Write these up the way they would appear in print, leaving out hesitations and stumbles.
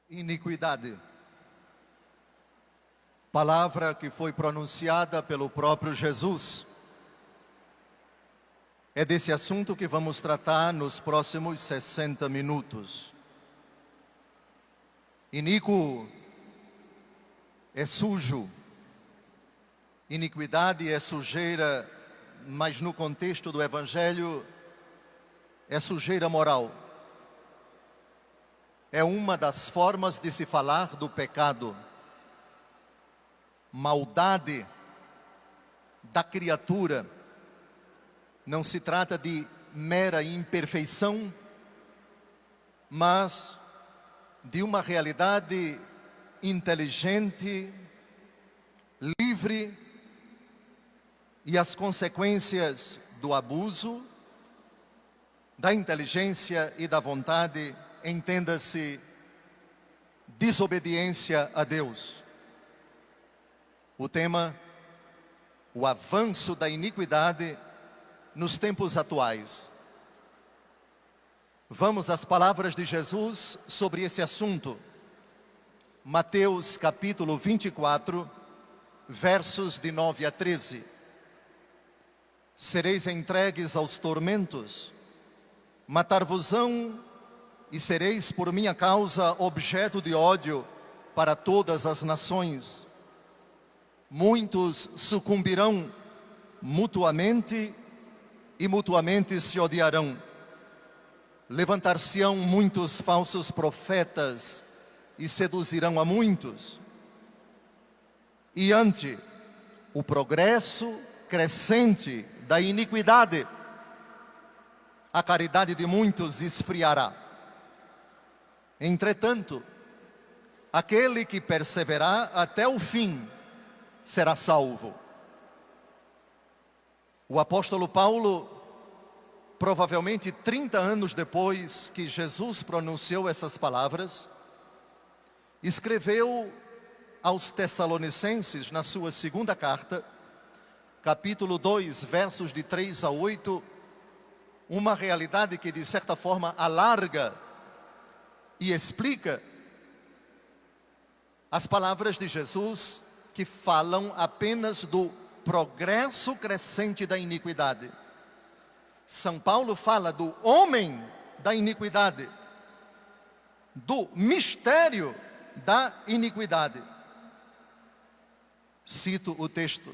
Iniquidade. Palavra que foi pronunciada pelo próprio Jesus. É desse assunto que vamos tratar nos próximos 60 minutos. Iníquo é sujo. Iniquidade é sujeira, mas no contexto do Evangelho é sujeira moral. É uma das formas de se falar do pecado. Maldade da criatura. Não se trata de mera imperfeição, mas de uma realidade inteligente, livre, e as consequências do abuso, da inteligência e da vontade, entenda-se, desobediência a Deus. O tema, o avanço da iniquidade nos tempos atuais. Vamos às palavras de Jesus sobre esse assunto. Mateus capítulo 24, versos de 9 a 13. Sereis entregues aos tormentos, matar-vos-ão e sereis por minha causa objeto de ódio para todas as nações. Muitos sucumbirão mutuamente e mutuamente se odiarão. Levantar-se-ão muitos falsos profetas e seduzirão a muitos. E ante o progresso crescente da iniquidade, a caridade de muitos esfriará. Entretanto, aquele que perseverar até o fim será salvo. O apóstolo Paulo, provavelmente 30 anos depois que Jesus pronunciou essas palavras, escreveu aos Tessalonicenses, na sua segunda carta, capítulo 2, versos de 3 a 8, uma realidade que de certa forma alarga e explica as palavras de Jesus que falam apenas do progresso crescente da iniquidade. São Paulo fala do homem da iniquidade, do mistério da iniquidade. Cito o texto: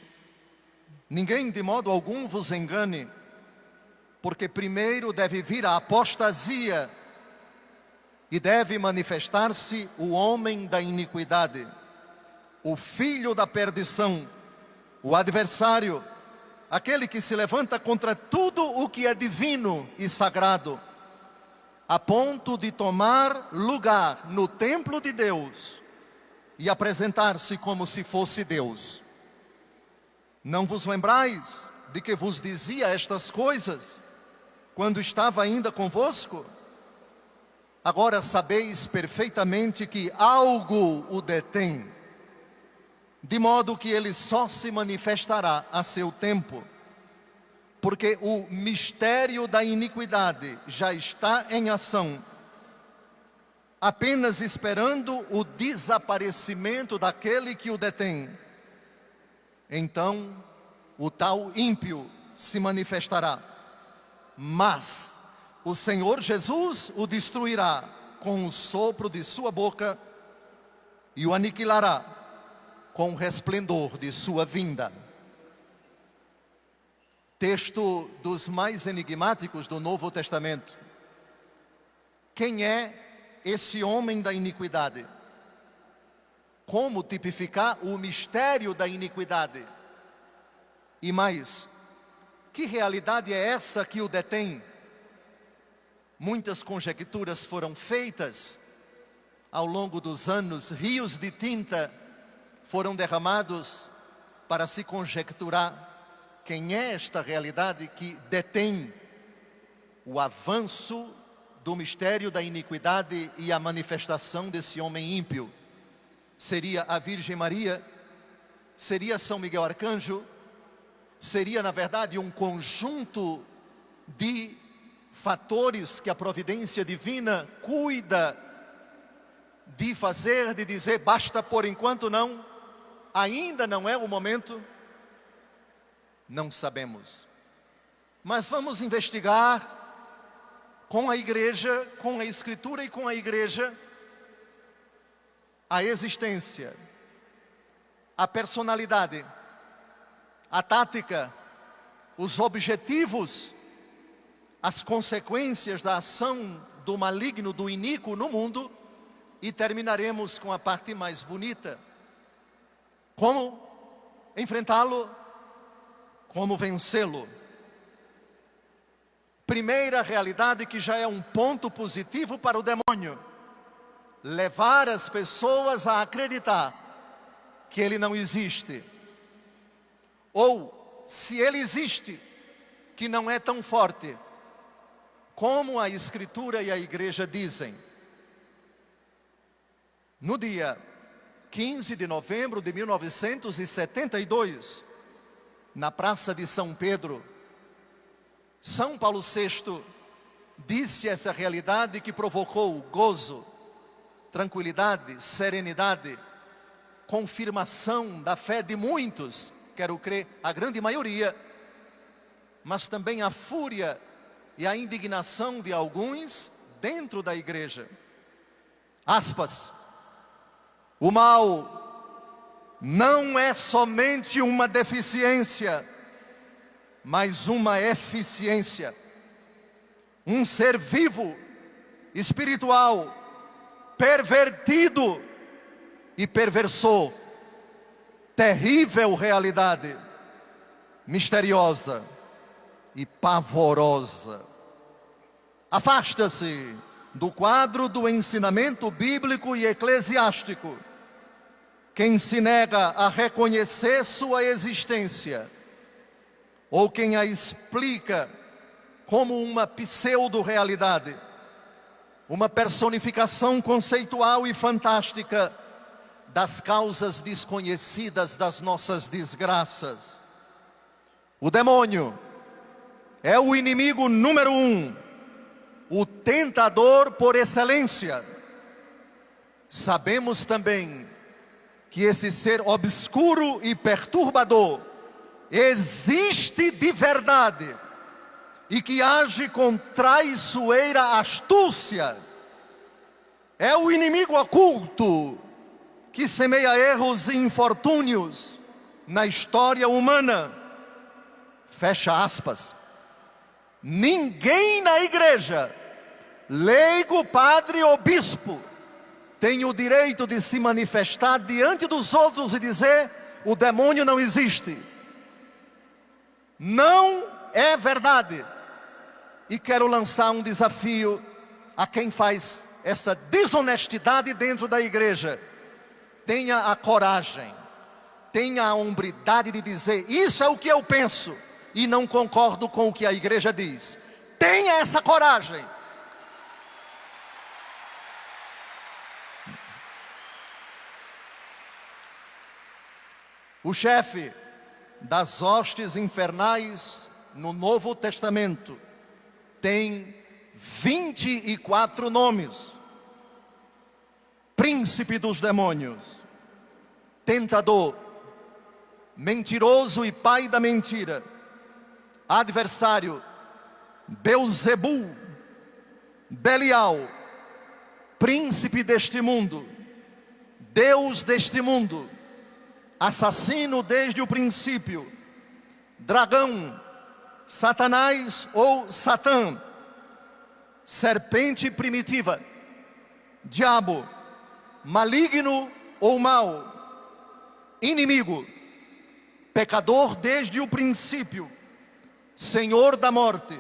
ninguém de modo algum vos engane, porque primeiro deve vir a apostasia e deve manifestar-se o homem da iniquidade, o filho da perdição, o adversário, aquele que se levanta contra tudo o que é divino e sagrado, a ponto de tomar lugar no templo de Deus e apresentar-se como se fosse Deus. Não vos lembrais de que vos dizia estas coisas quando estava ainda convosco? Agora sabeis perfeitamente que algo o detém, de modo que ele só se manifestará a seu tempo, porque o mistério da iniquidade já está em ação, apenas esperando o desaparecimento daquele que o detém. Então o tal ímpio se manifestará, mas o Senhor Jesus o destruirá com o sopro de sua boca e o aniquilará com o resplendor de sua vinda. Texto dos mais enigmáticos do Novo Testamento. Quem é esse homem da iniquidade? Como tipificar o mistério da iniquidade? E mais, que realidade é essa que o detém? Muitas conjecturas foram feitas ao longo dos anos, rios de tinta foram derramados para se conjecturar quem é esta realidade que detém o avanço do mistério da iniquidade e a manifestação desse homem ímpio. Seria a Virgem Maria? Seria São Miguel Arcanjo? Seria, na verdade, um conjunto de fatores que a providência divina cuida de fazer, de dizer, basta por enquanto não, ainda não é o momento? Não sabemos. Mas vamos investigar com a igreja, com a Escritura e com a igreja, a existência, a personalidade, a tática, os objetivos, as consequências da ação do maligno, do iníquo no mundo, e terminaremos com a parte mais bonita. Como enfrentá-lo? Como vencê-lo? Primeira realidade que já é um ponto positivo para o demônio: levar as pessoas a acreditar que ele não existe. Ou, se ele existe, que não é tão forte como a Escritura e a igreja dizem. No dia 15 de novembro de 1972, na Praça de São Pedro, São Paulo VI disse essa realidade que provocou gozo, tranquilidade, serenidade, confirmação da fé de muitos, quero crer a grande maioria, mas também a fúria e a indignação de alguns dentro da igreja. Aspas. O mal não é somente uma deficiência, mas uma eficiência. Um ser vivo, espiritual, pervertido e perversor. Terrível realidade, misteriosa e pavorosa. Afasta-se do quadro do ensinamento bíblico e eclesiástico quem se nega a reconhecer sua existência, ou quem a explica como uma pseudo-realidade, uma personificação conceitual e fantástica das causas desconhecidas das nossas desgraças. O demônio é o inimigo número 1, o tentador por excelência. Sabemos também que esse ser obscuro e perturbador existe de verdade e que age com traiçoeira astúcia. É o inimigo oculto que semeia erros e infortúnios na história humana. Fecha aspas. Ninguém na igreja, leigo, padre ou bispo, tem o direito de se manifestar diante dos outros e dizer: o demônio não existe. Não é verdade. E quero lançar um desafio a quem faz essa desonestidade dentro da igreja. Tenha a coragem, tenha a hombridade de dizer: isso é o que eu penso e não concordo com o que a igreja diz. Tenha essa coragem. O chefe das hostes infernais no Novo Testamento tem 24 nomes. Príncipe dos demônios, tentador, mentiroso e pai da mentira, adversário, Belzebu, Belial, príncipe deste mundo, Deus deste mundo, assassino desde o princípio, dragão, Satanás ou Satã, serpente primitiva, diabo, maligno ou mau, inimigo, pecador desde o princípio, senhor da morte,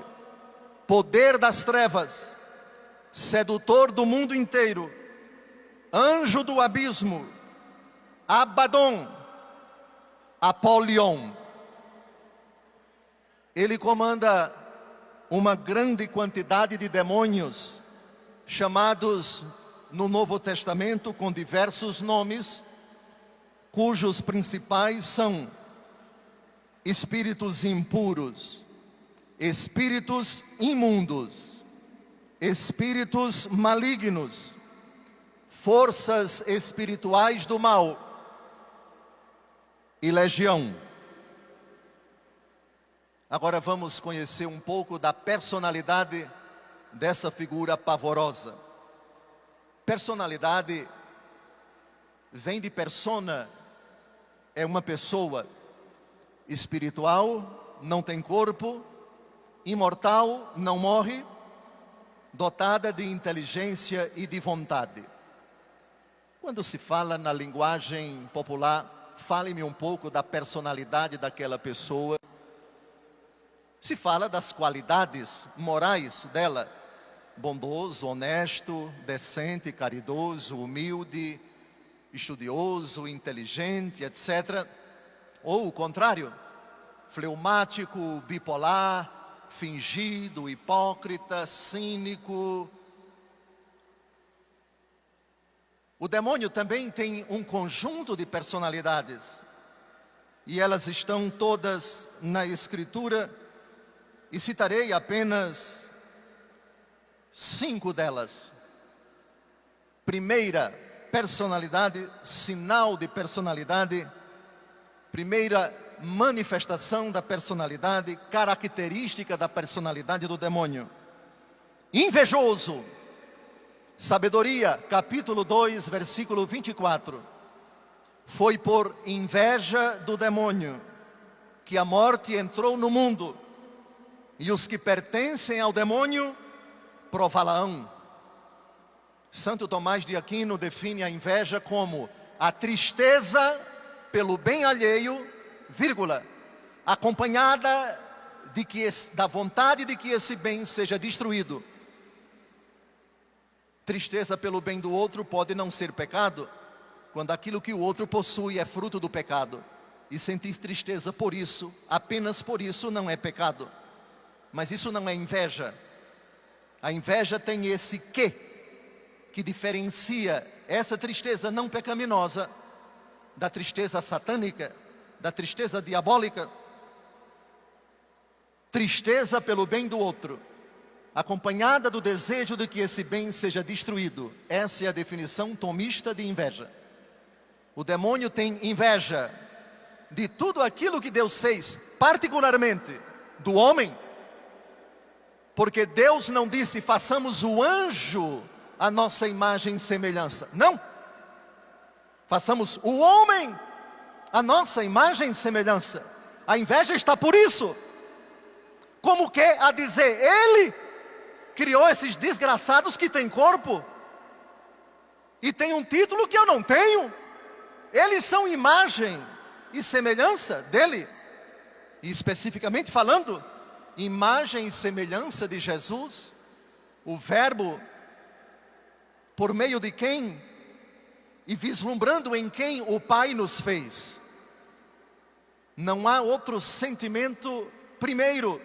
poder das trevas, sedutor do mundo inteiro, anjo do abismo, Abaddon, Apolion. Ele comanda uma grande quantidade de demônios, chamados no Novo Testamento com diversos nomes, cujos principais são espíritos impuros, espíritos imundos, espíritos malignos, forças espirituais do mal e legião. Agora vamos conhecer um pouco da personalidade dessa figura pavorosa. Personalidade vem de persona, é uma pessoa espiritual, não tem corpo, imortal, não morre, dotada de inteligência e de vontade. Quando se fala na linguagem popular, fale-me um pouco da personalidade daquela pessoa. Se fala das qualidades morais dela: bondoso, honesto, decente, caridoso, humilde, estudioso, inteligente, etc. Ou o contrário, fleumático, bipolar, fingido, hipócrita, cínico. O demônio também tem um conjunto de personalidades, e elas estão todas na Escritura, e citarei apenas 5 delas. Primeira personalidade, sinal de personalidade, primeira manifestação da personalidade, característica da personalidade do demônio: invejoso. Sabedoria, capítulo 2, versículo 24. Foi por inveja do demônio que a morte entrou no mundo, e os que pertencem ao demônio prová-la-ão. Santo Tomás de Aquino define a inveja como a tristeza pelo bem alheio, vírgula, acompanhada da vontade de que esse bem seja destruído. Tristeza pelo bem do outro pode não ser pecado, quando aquilo que o outro possui é fruto do pecado. E sentir tristeza por isso, apenas por isso, não é pecado. Mas isso não é inveja. A inveja tem esse quê, que diferencia essa tristeza não pecaminosa da tristeza satânica, da tristeza diabólica. Tristeza pelo bem do outro, acompanhada do desejo de que esse bem seja destruído. Essa é a definição tomista de inveja. O demônio tem inveja de tudo aquilo que Deus fez, particularmente do homem, porque Deus não disse: façamos o anjo a nossa imagem e semelhança. Não. Façamos o homem a nossa imagem e semelhança. A inveja está por isso. Como que a dizer: Ele criou esses desgraçados que têm corpo e tem um título que eu não tenho. Eles são imagem e semelhança dele. E especificamente falando, imagem e semelhança de Jesus, o Verbo por meio de quem e vislumbrando em quem o Pai nos fez. Não há outro sentimento, primeiro,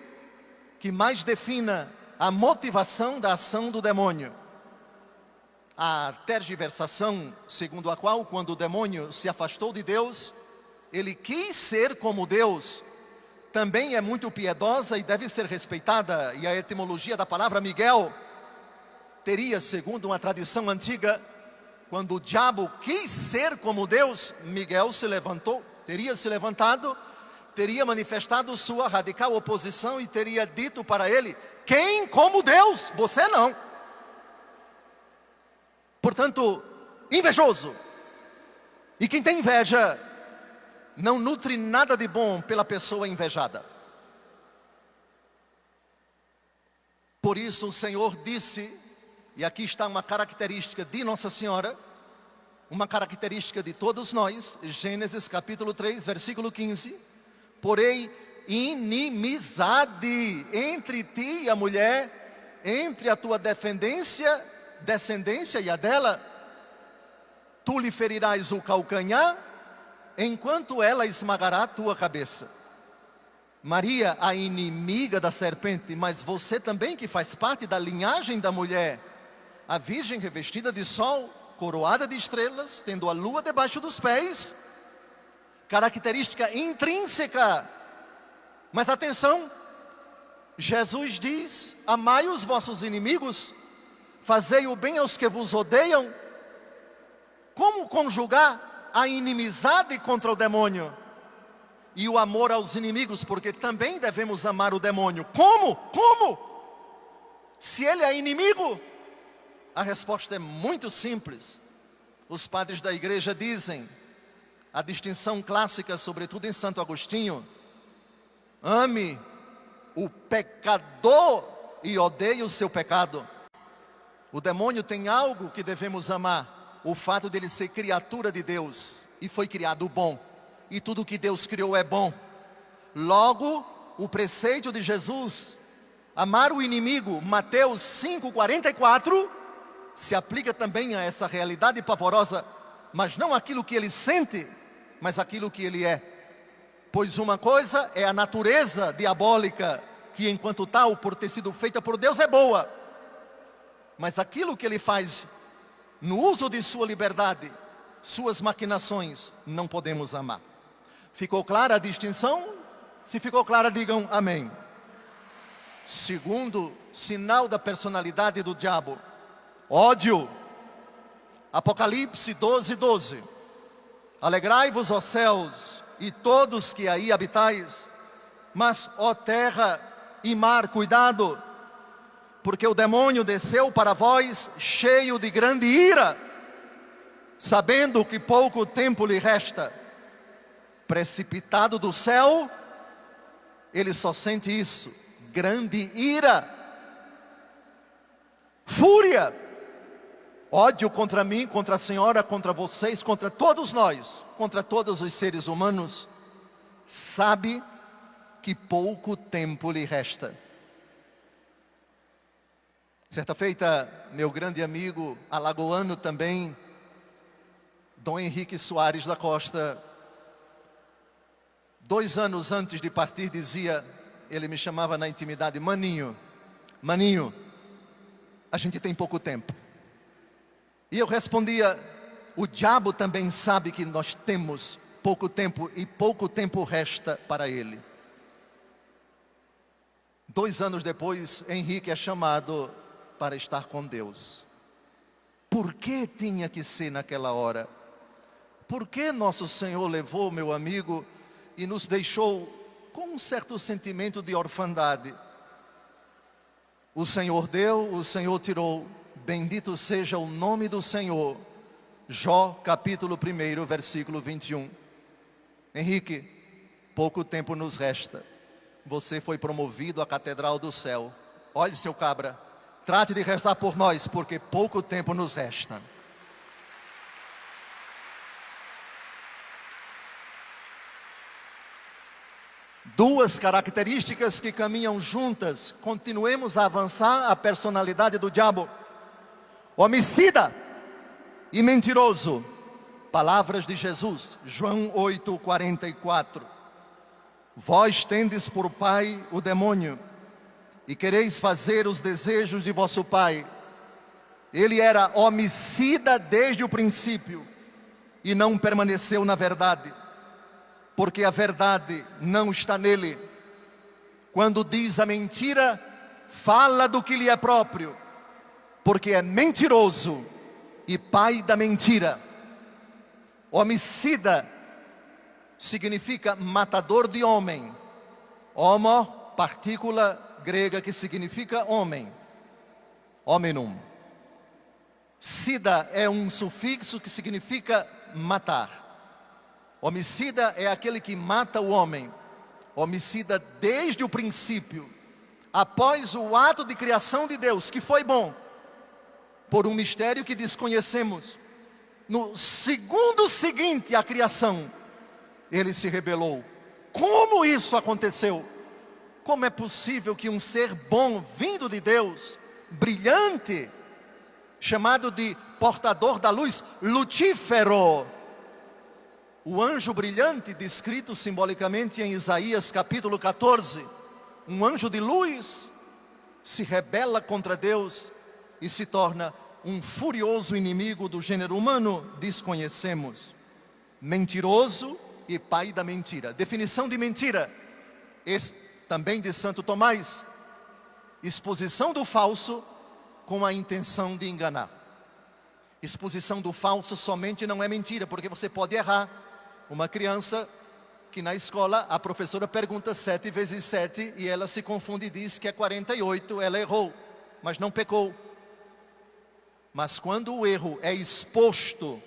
que mais defina a motivação da ação do demônio. A tergiversação segundo a qual, quando o demônio se afastou de Deus, ele quis ser como Deus, também é muito piedosa e deve ser respeitada. E a etimologia da palavra Miguel teria, segundo uma tradição antiga, quando o diabo quis ser como Deus, Miguel se levantou, teria se levantado, teria manifestado sua radical oposição e teria dito para ele: quem como Deus? Você não. Portanto, invejoso. E quem tem inveja não nutre nada de bom pela pessoa invejada. Por isso o Senhor disse, e aqui está uma característica de Nossa Senhora, uma característica de todos nós, Gênesis capítulo 3, versículo 15: porém, inimizade entre ti e a mulher, entre a tua descendência e a dela. Tu lhe ferirás o calcanhar, enquanto ela esmagará a tua cabeça. Maria, a inimiga da serpente, mas você também que faz parte da linhagem da mulher, a virgem revestida de sol, coroada de estrelas, tendo a lua debaixo dos pés, característica intrínseca. Mas atenção, Jesus diz: amai os vossos inimigos, fazei o bem aos que vos odeiam, como conjugar a inimizade contra o demônio e o amor aos inimigos, porque também devemos amar o demônio. Como? Como? Se ele é inimigo? A resposta é muito simples. Os padres da igreja dizem, a distinção clássica, sobretudo em Santo Agostinho: ame o pecador e odeie o seu pecado. O demônio tem algo que devemos amar: o fato dele ser criatura de Deus e foi criado bom, e tudo que Deus criou é bom. Logo, o preceito de Jesus, amar o inimigo, Mateus 5,44, se aplica também a essa realidade pavorosa, mas não aquilo que ele sente, mas aquilo que ele é. Pois uma coisa é a natureza diabólica, que enquanto tal, por ter sido feita por Deus, é boa. Mas aquilo que ele faz no uso de sua liberdade, suas maquinações, não podemos amar. Ficou clara a distinção? Se ficou clara, digam amém. Segundo sinal da personalidade do diabo: ódio. Apocalipse 12:12. Alegrai-vos, ó céus, e todos que aí habitais, mas, ó terra e mar, cuidado, porque o demônio desceu para vós cheio de grande ira, sabendo que pouco tempo lhe resta. Precipitado do céu, ele só sente isso: grande ira, fúria, ódio contra mim, contra a senhora, contra vocês, contra todos nós, contra todos os seres humanos. Sabe que pouco tempo lhe resta. Certa feita, meu grande amigo alagoano também, Dom Henrique Soares da Costa, 2 anos antes de partir, dizia, ele me chamava na intimidade: maninho, maninho, a gente tem pouco tempo. E eu respondia: o diabo também sabe que nós temos pouco tempo, e pouco tempo resta para ele. 2 anos depois, Henrique é chamado para estar com Deus. Por que tinha que ser naquela hora? Por que nosso Senhor levou meu amigo e nos deixou com um certo sentimento de orfandade? O Senhor deu, o Senhor tirou. Bendito seja o nome do Senhor. Jó, capítulo 1, versículo 21. Henrique, pouco tempo nos resta. Você foi promovido à catedral do céu. Olhe, seu cabra, trate de rezar por nós, porque pouco tempo nos resta. Duas características que caminham juntas. Continuemos a avançar a personalidade do diabo: homicida e mentiroso. Palavras de Jesus, João 8:44. Vós tendes por pai o demônio, e quereis fazer os desejos de vosso pai. Ele era homicida desde o princípio, e não permaneceu na verdade, porque a verdade não está nele. Quando diz a mentira, fala do que lhe é próprio, porque é mentiroso e pai da mentira. Homicida significa matador de homem. Homo, partícula grega que significa homem. Hominum. Sida é um sufixo que significa matar. Homicida é aquele que mata o homem. Homicida desde o princípio, após o ato de criação de Deus, que foi bom, por um mistério que desconhecemos. No segundo seguinte à criação, ele se rebelou. Como isso aconteceu? Como é possível que um ser bom, vindo de Deus, brilhante, chamado de portador da luz, Lucífero, o anjo brilhante, descrito simbolicamente em Isaías capítulo 14, um anjo de luz, se rebela contra Deus e se torna um furioso inimigo do gênero humano? Desconhecemos. Mentiroso e pai da mentira. Definição de mentira, também de Santo Tomás: exposição do falso com a intenção de enganar. Exposição do falso somente não é mentira, porque você pode errar. Uma criança que na escola a professora pergunta 7 vezes 7 e ela se confunde e diz que é 48, ela errou, mas não pecou. Mas quando o erro é exposto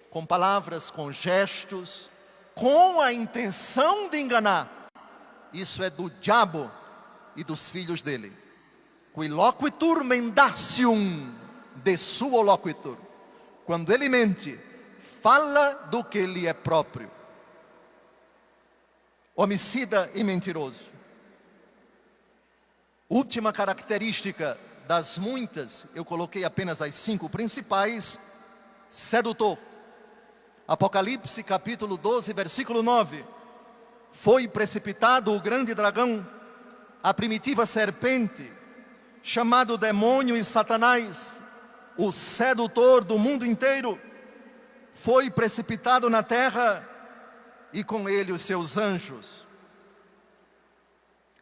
com palavras, com gestos, com a intenção de enganar, isso é do diabo e dos filhos dele. Qui loquitur mendacium de suo loquitur. Quando ele mente, fala do que lhe é próprio. Homicida e mentiroso. Última característica das muitas, eu coloquei apenas as 5 principais: sedutor. Apocalipse capítulo 12, versículo 9. Foi precipitado o grande dragão, a primitiva serpente, chamado demônio e Satanás, o sedutor do mundo inteiro, foi precipitado na terra e com ele os seus anjos.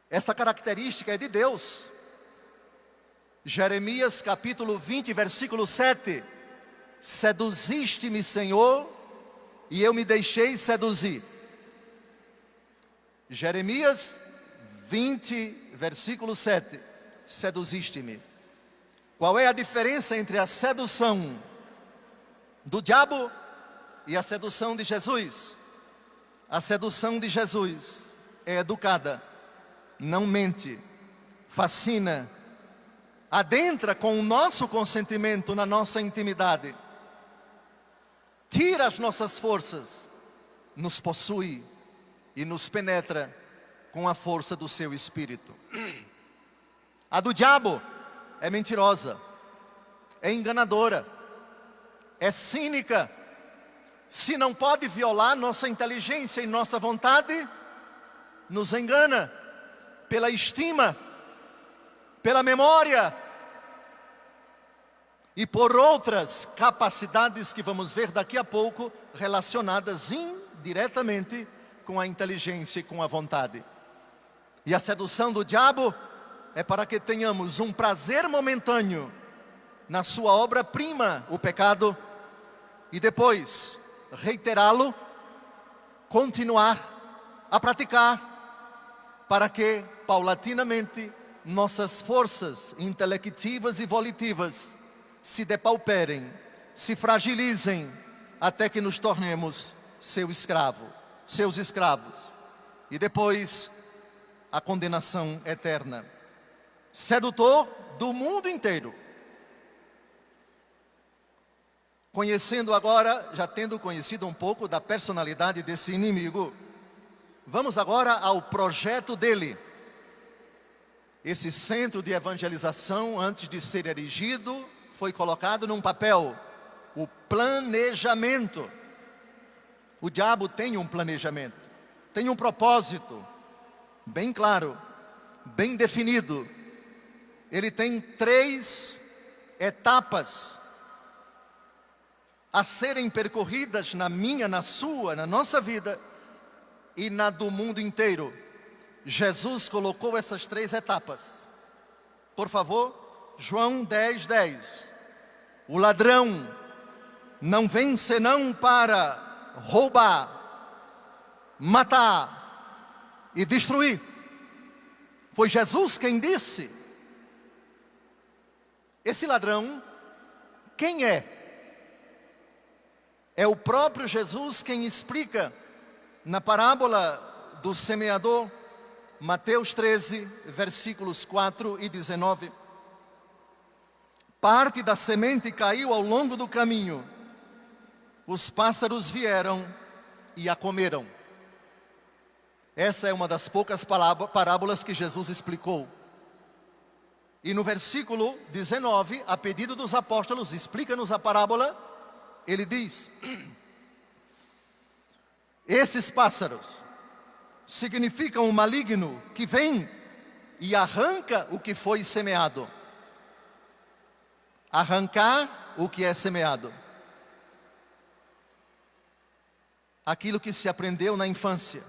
Essa característica é de Deus. Jeremias capítulo 20, versículo 7. Seduziste-me, Senhor, e eu me deixei seduzir. Jeremias 20, versículo 7. Seduziste-me. Qual é a diferença entre a sedução do diabo e a sedução de Jesus? A sedução de Jesus é educada, não mente, fascina, adentra com o nosso consentimento na nossa intimidade, tira as nossas forças, nos possui e nos penetra com a força do seu espírito. A do diabo é mentirosa, é enganadora, é cínica. Se não pode violar nossa inteligência e nossa vontade, nos engana pela estima, pela memória e por outras capacidades que vamos ver daqui a pouco, relacionadas indiretamente com a inteligência e com a vontade. E a sedução do diabo é para que tenhamos um prazer momentâneo na sua obra-prima, o pecado, e depois reiterá-lo, continuar a praticar, para que paulatinamente nossas forças intelectivas e volitivas se depauperem, se fragilizem, até que nos tornemos seus escravos. E depois a condenação eterna. Sedutor do mundo inteiro. Conhecendo agora, já tendo conhecido um pouco da personalidade desse inimigo, vamos agora ao projeto dele. Esse centro de evangelização, antes de ser erigido, foi colocado num papel: o planejamento. O diabo tem um planejamento, tem um propósito bem claro, bem definido. Ele tem 3 etapas a serem percorridas na minha, na sua, na nossa vida e na do mundo inteiro. Jesus colocou essas 3 etapas. Por favor, João 10, 10. O ladrão não vem senão para roubar, matar e destruir. Foi Jesus quem disse. Esse ladrão, quem é? É o próprio Jesus quem explica na parábola do semeador, Mateus 13, versículos 4 e 19. Parte da semente caiu ao longo do caminho. Os pássaros vieram e a comeram. Essa é uma das poucas parábolas que Jesus explicou. E no versículo 19, a pedido dos apóstolos, explica-nos a parábola. Ele diz: esses pássaros significam o maligno que vem e arranca o que foi semeado. Arrancar o que é semeado. Aquilo que se aprendeu na infância,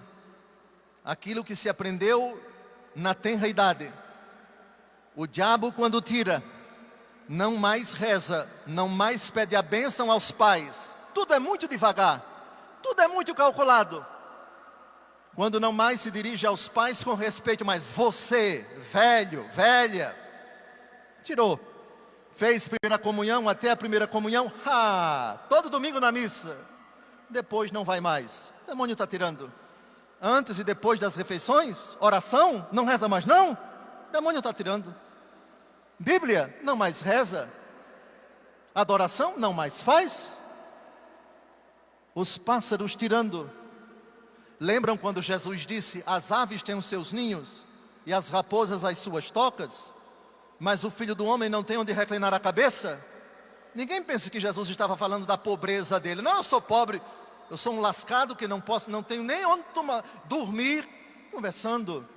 aquilo que se aprendeu na tenra idade. O diabo, quando tira, não mais reza, não mais pede a bênção aos pais. Tudo é muito devagar, tudo é muito calculado. Quando não mais se dirige aos pais com respeito, mas você, velho, velha, tirou. Fez primeira comunhão, até a primeira comunhão, todo domingo na missa. Depois não vai mais. O demônio está tirando. Antes e depois das refeições, oração, não reza mais não. O demônio está tirando. Bíblia, não mais reza. Adoração, não mais faz. Os pássaros tirando. Lembram quando Jesus disse, as aves têm os seus ninhos e as raposas as suas tocas, mas o Filho do Homem não tem onde reclinar a cabeça? Ninguém pense que Jesus estava falando da pobreza dele. Não, eu sou pobre, eu sou um lascado que não tenho nem onde dormir. Conversando,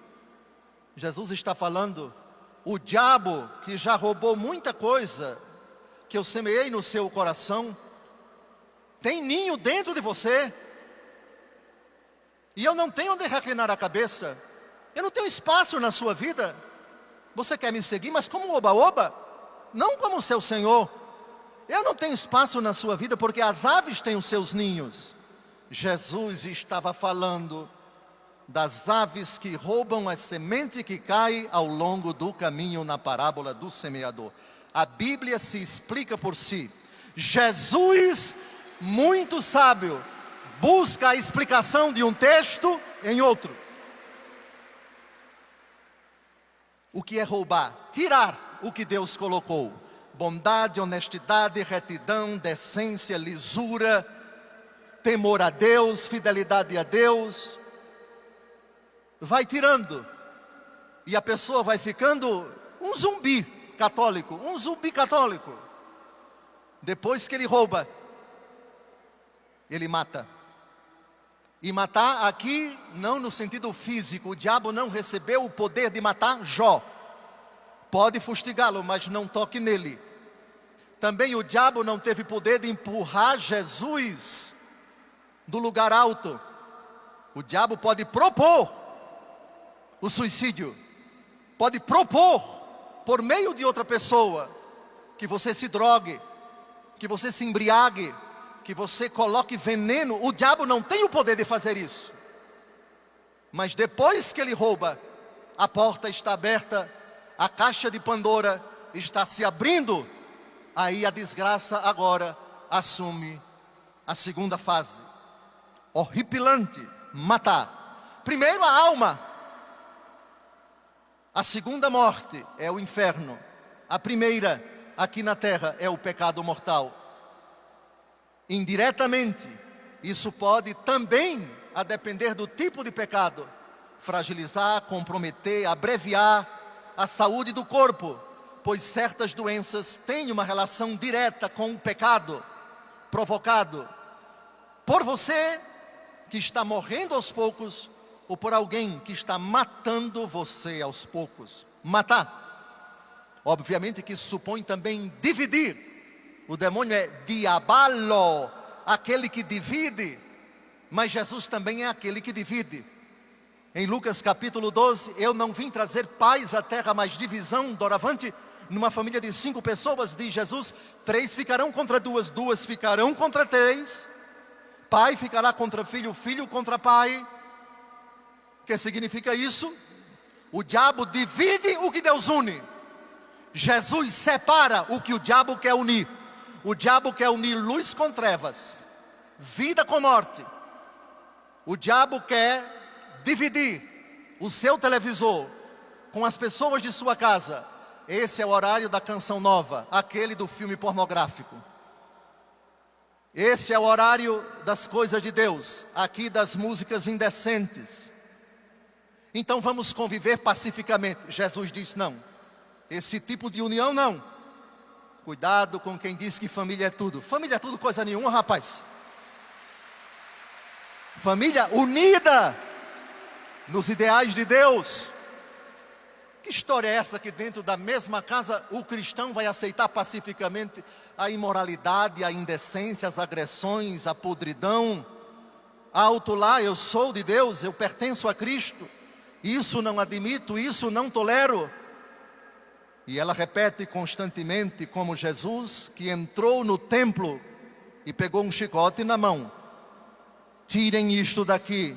Jesus está falando, o diabo que já roubou muita coisa que eu semeei no seu coração, tem ninho dentro de você. E eu não tenho onde reclinar a cabeça. Eu não tenho espaço na sua vida. Você quer me seguir, mas como oba-oba? Não como seu Senhor. Eu não tenho espaço na sua vida, porque as aves têm os seus ninhos. Jesus estava falando das aves que roubam a semente que cai ao longo do caminho na parábola do semeador. A Bíblia se explica por si. Jesus, muito sábio, busca a explicação de um texto em outro. O que é roubar? Tirar o que Deus colocou. Bondade, honestidade, retidão, decência, lisura, temor a Deus, fidelidade a Deus. Vai tirando. E a pessoa vai ficando um zumbi católico. Depois que ele rouba, ele mata. E matar aqui, não no sentido físico. O diabo não recebeu o poder de matar Jó. Pode fustigá-lo, mas não toque nele. Também o diabo não teve poder de empurrar Jesus do lugar alto. O diabo pode propor o suicídio. Pode propor, por meio de outra pessoa, que você se drogue, que você se embriague, que você coloque veneno. O diabo não tem o poder de fazer isso. Mas depois que ele rouba, a porta está aberta, a caixa de Pandora está se abrindo. Aí a desgraça agora assume a segunda fase. Horripilante, matar. Primeiro a alma. A segunda morte é o inferno. A primeira, aqui na terra, é o pecado mortal. Indiretamente, isso pode também, a depender do tipo de pecado, fragilizar, comprometer, abreviar a saúde do corpo, pois certas doenças têm uma relação direta com o pecado provocado por você que está morrendo aos poucos, ou por alguém que está matando você aos poucos. Matar. Obviamente que isso supõe também dividir. O demônio é diabalo, aquele que divide, mas Jesus também é aquele que divide. Em Lucas capítulo 12, eu não vim trazer paz à terra, mas divisão. Doravante, numa família de 5 pessoas, diz Jesus, 3 ficarão contra 2, 2 ficarão contra 3. Pai ficará contra filho, filho contra pai. O que significa isso? O diabo divide o que Deus une. Jesus separa o que o diabo quer unir. O diabo quer unir luz com trevas, vida com morte. O diabo quer dividir o seu televisor com as pessoas de sua casa. Esse é o horário da canção nova, aquele do filme pornográfico. Esse é o horário das coisas de Deus, aqui das músicas indecentes. Então vamos conviver pacificamente. Jesus diz não, esse tipo de união não. Cuidado com quem diz que família é tudo. Família é tudo coisa nenhuma, rapaz. Família unida nos ideais de Deus. Que história é essa que dentro da mesma casa o cristão vai aceitar pacificamente a imoralidade, a indecência, as agressões, a podridão? Alto lá, eu sou de Deus, eu pertenço a Cristo. Isso não admito, isso não tolero. E ela repete constantemente, como Jesus, que entrou no templo e pegou um chicote na mão. Tirem isto daqui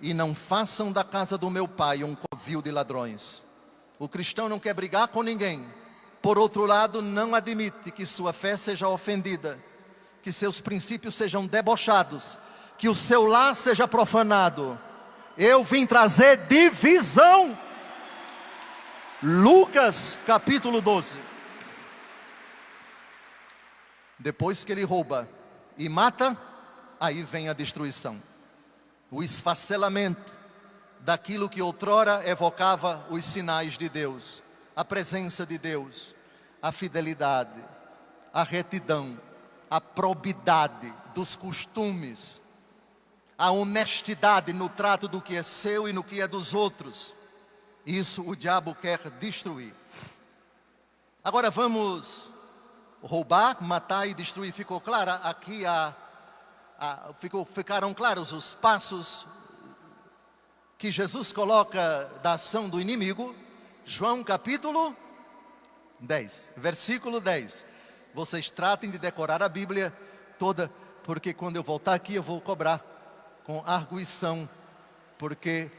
e não façam da casa do meu pai um covil de ladrões. O cristão não quer brigar com ninguém. Por outro lado, não admite que sua fé seja ofendida, que seus princípios sejam debochados, que o seu lar seja profanado. Eu vim trazer divisão. Lucas capítulo 12. Depois que ele rouba e mata, aí vem a destruição. O esfacelamento daquilo que outrora evocava os sinais de Deus. A presença de Deus, a fidelidade, a retidão, a probidade dos costumes, a honestidade no trato do que é seu e no que é dos outros. Isso o diabo quer destruir. Agora vamos roubar, matar e destruir. Ficou clara aqui ficaram claros os passos que Jesus coloca da ação do inimigo. João capítulo 10, versículo 10. Vocês tratem de decorar a Bíblia toda, porque quando eu voltar aqui eu vou cobrar com arguição, porque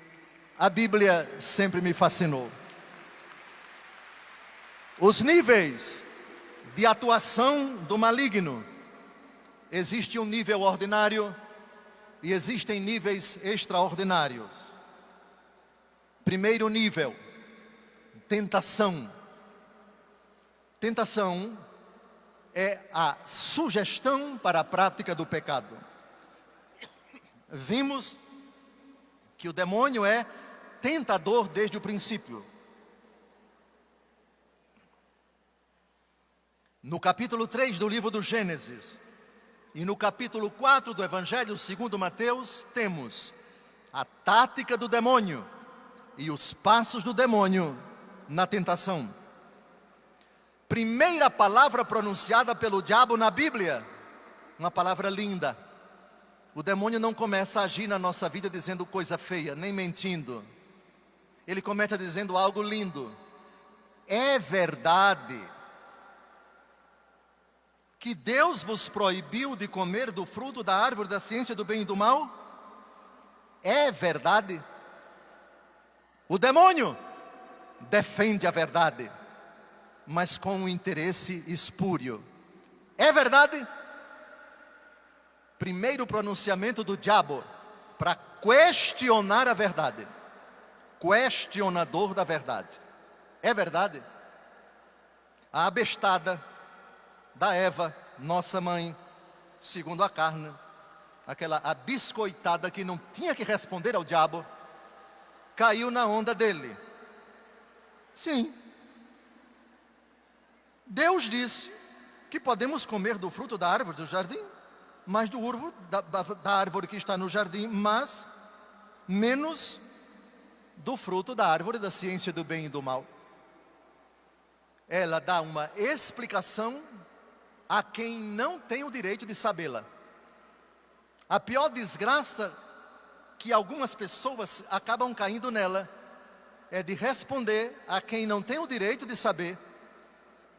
a Bíblia sempre me fascinou. Os níveis de atuação do maligno. Existe um nível ordinário e existem níveis extraordinários. Primeiro nível, tentação. Tentação é a sugestão para a prática do pecado. Vimos que o demônio é tentador desde o princípio. No capítulo 3 do livro do Gênesis e no capítulo 4 do Evangelho segundo Mateus, temos a tática do demônio e os passos do demônio na tentação. Primeira palavra pronunciada pelo diabo na Bíblia, uma palavra linda. O demônio não começa a agir na nossa vida dizendo coisa feia, nem mentindo. Ele começa dizendo algo lindo. É verdade que Deus vos proibiu de comer do fruto da árvore da ciência do bem e do mal? É verdade. O demônio defende a verdade, mas com um interesse espúrio. É verdade? Primeiro pronunciamento do diabo para questionar a verdade. Questionador da verdade. É verdade? A abestada da Eva, nossa mãe, segundo a carne, aquela abiscoitada que não tinha que responder ao diabo, caiu na onda dele. Sim. Deus disse que podemos comer do fruto da árvore do jardim, mas do urvo da árvore que está no jardim, mas menos do fruto da árvore da ciência do bem e do mal. Ela dá uma explicação a quem não tem o direito de sabê-la. A pior desgraça que algumas pessoas acabam caindo nela é de responder a quem não tem o direito de saber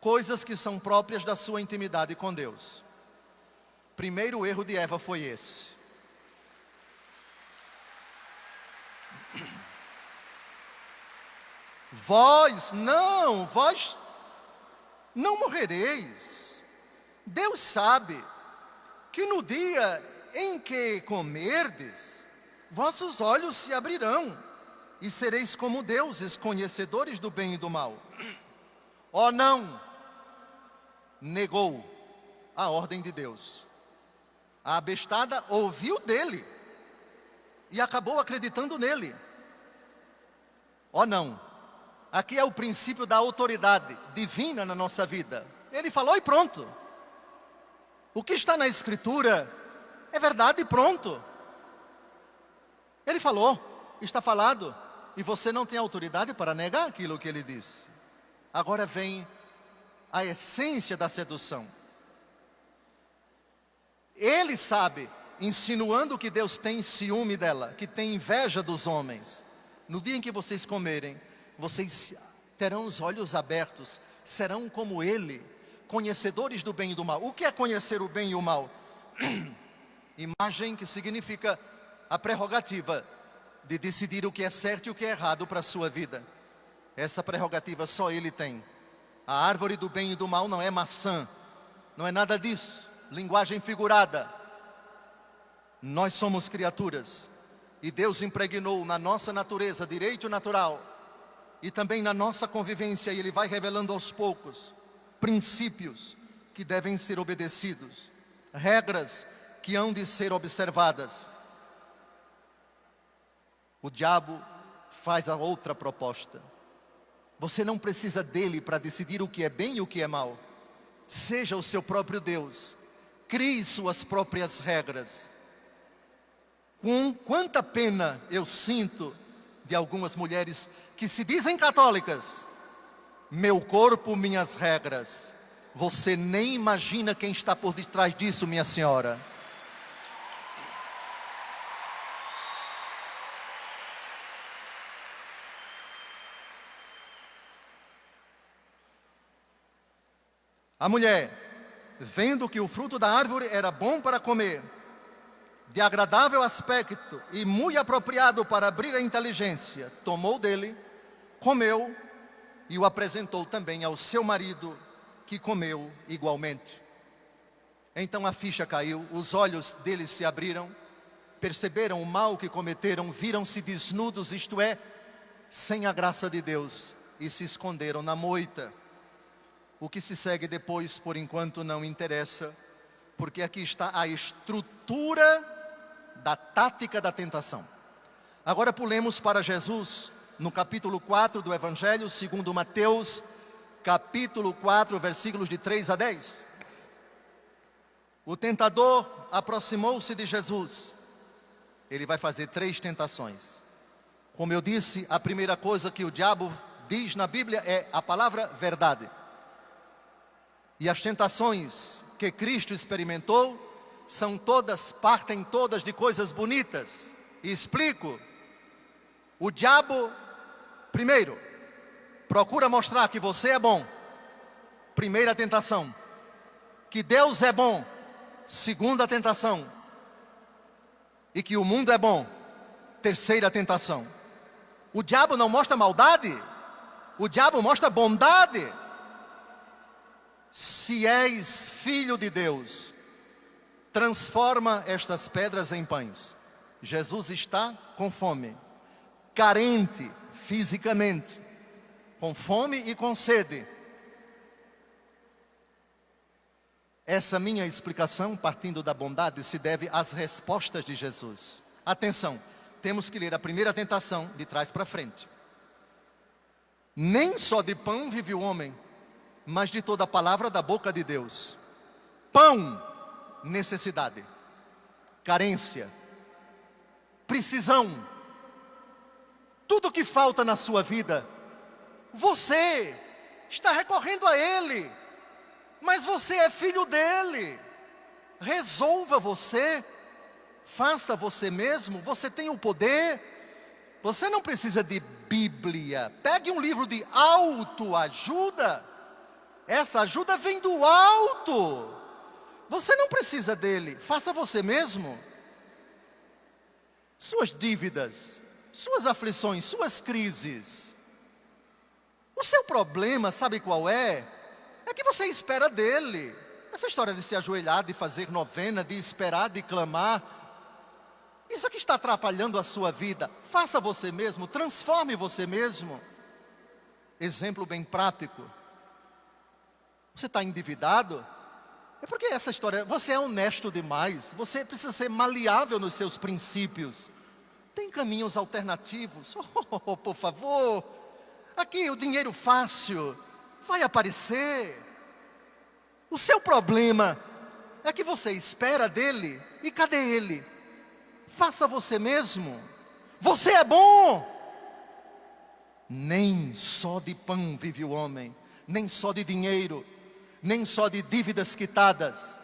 coisas que são próprias da sua intimidade com Deus. Primeiro erro de Eva foi esse. Vós não morrereis. Deus sabe que no dia em que comerdes, vossos olhos se abrirão e sereis como deuses, conhecedores do bem e do mal. Oh não! Negou a ordem de Deus. A abestada ouviu dele e acabou acreditando nele. Oh não! Aqui é o princípio da autoridade divina na nossa vida. Ele falou e pronto. O que está na Escritura é verdade e pronto. Ele falou, está falado, e você não tem autoridade para negar aquilo que ele disse. Agora vem a essência da sedução. Ele sabe, insinuando que Deus tem ciúme dela, que tem inveja dos homens. No dia em que vocês comerem, vocês terão os olhos abertos, serão como Ele, conhecedores do bem e do mal. O que é conhecer o bem e o mal? Imagem que significa a prerrogativa de decidir o que é certo e o que é errado para a sua vida. Essa prerrogativa só Ele tem. A árvore do bem e do mal não é maçã, não é nada disso. Linguagem figurada. Nós somos criaturas e Deus impregnou na nossa natureza direito natural e também na nossa convivência, e Ele vai revelando aos poucos princípios que devem ser obedecidos, regras que hão de ser observadas. O diabo faz a outra proposta. Você não precisa dele para decidir o que é bem e o que é mal. Seja o seu próprio Deus. Crie suas próprias regras. Com quanta pena eu sinto de algumas mulheres que se dizem católicas. Meu corpo, minhas regras. Você nem imagina quem está por detrás disso, minha senhora. A mulher, vendo que o fruto da árvore era bom para comer, de agradável aspecto e muito apropriado para abrir a inteligência, tomou dele, comeu e o apresentou também ao seu marido, que comeu igualmente. Então a ficha caiu, os olhos deles se abriram, perceberam o mal que cometeram, viram-se desnudos, isto é, sem a graça de Deus, e se esconderam na moita. O que se segue depois, por enquanto, não interessa, porque aqui está a estrutura da tática da tentação. Agora pulemos para Jesus, no capítulo 4 do Evangelho, segundo Mateus, capítulo 4, versículos de 3 a 10. O tentador aproximou-se de Jesus. Ele vai fazer 3 tentações. Como eu disse, a primeira coisa que o diabo diz na Bíblia é a palavra verdade. E as tentações que Cristo experimentou partem todas de coisas bonitas. E explico. O diabo, primeiro, procura mostrar que você é bom. Primeira tentação. Que Deus é bom. Segunda tentação. E que o mundo é bom. Terceira tentação. O diabo não mostra maldade. O diabo mostra bondade. Se és filho de Deus, transforma estas pedras em pães. Jesus está com fome, carente fisicamente, com fome e com sede. Essa minha explicação, partindo da bondade, se deve às respostas de Jesus. Atenção, temos que ler a primeira tentação de trás para frente. Nem só de pão vive o homem, mas de toda a palavra da boca de Deus. Pão, necessidade, carência, precisão. Tudo que falta na sua vida, você está recorrendo a Ele, mas você é filho dEle. Resolva você, faça você mesmo, você tem o poder. Você não precisa de Bíblia. Pegue um livro de autoajuda. Essa ajuda vem do alto. Você não precisa dele. Faça você mesmo. Suas dívidas, suas aflições, suas crises. O seu problema, sabe qual é? É que você espera dele. Essa história de se ajoelhar, de fazer novena, de esperar, de clamar, isso aqui está atrapalhando a sua vida. Faça você mesmo, transforme você mesmo. Exemplo bem prático. Você está endividado? É porque essa história, você é honesto demais, você precisa ser maleável nos seus princípios. Tem caminhos alternativos, por favor. Aqui o dinheiro fácil vai aparecer. O seu problema é que você espera dele, e cadê ele? Faça você mesmo. Você é bom. Nem só de pão vive o homem, nem só de dinheiro, nem só de dívidas quitadas,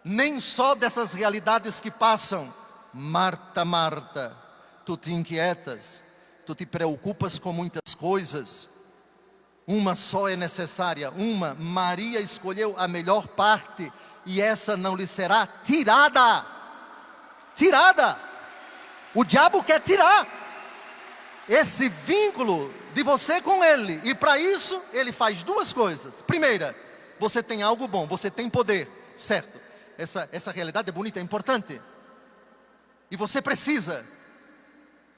nem só dessas realidades que passam. Marta, Marta, tu te inquietas, tu te preocupas com muitas coisas, Uma só é necessária, uma. Maria escolheu a melhor parte, e essa não lhe será tirada. Tirada. O diabo quer tirar esse vínculo de você com ele. E para isso, ele faz duas coisas. Primeira, você tem algo bom, você tem poder, certo? Essa realidade é bonita, é importante. E você precisa.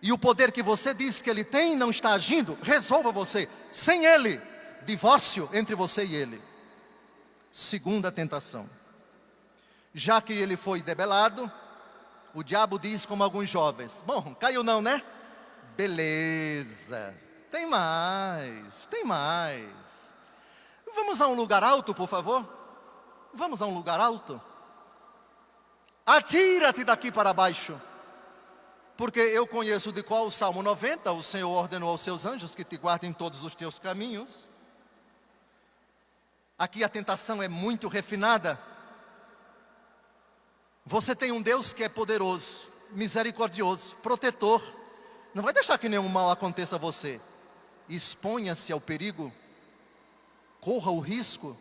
E o poder que você diz que ele tem não está agindo, resolva você. Sem ele, divórcio entre você e ele. Segunda tentação. Já que ele foi debelado, o diabo diz como alguns jovens: bom, caiu não, né? Beleza, tem mais, tem mais. Vamos a um lugar alto, por favor? Vamos a um lugar alto? Atira-te daqui para baixo. Porque eu conheço de qual o Salmo 90, o Senhor ordenou aos seus anjos que te guardem todos os teus caminhos. Aqui a tentação é muito refinada. Você tem um Deus que é poderoso, misericordioso, protetor. Não vai deixar que nenhum mal aconteça a você. Exponha-se ao perigo. Corra o risco.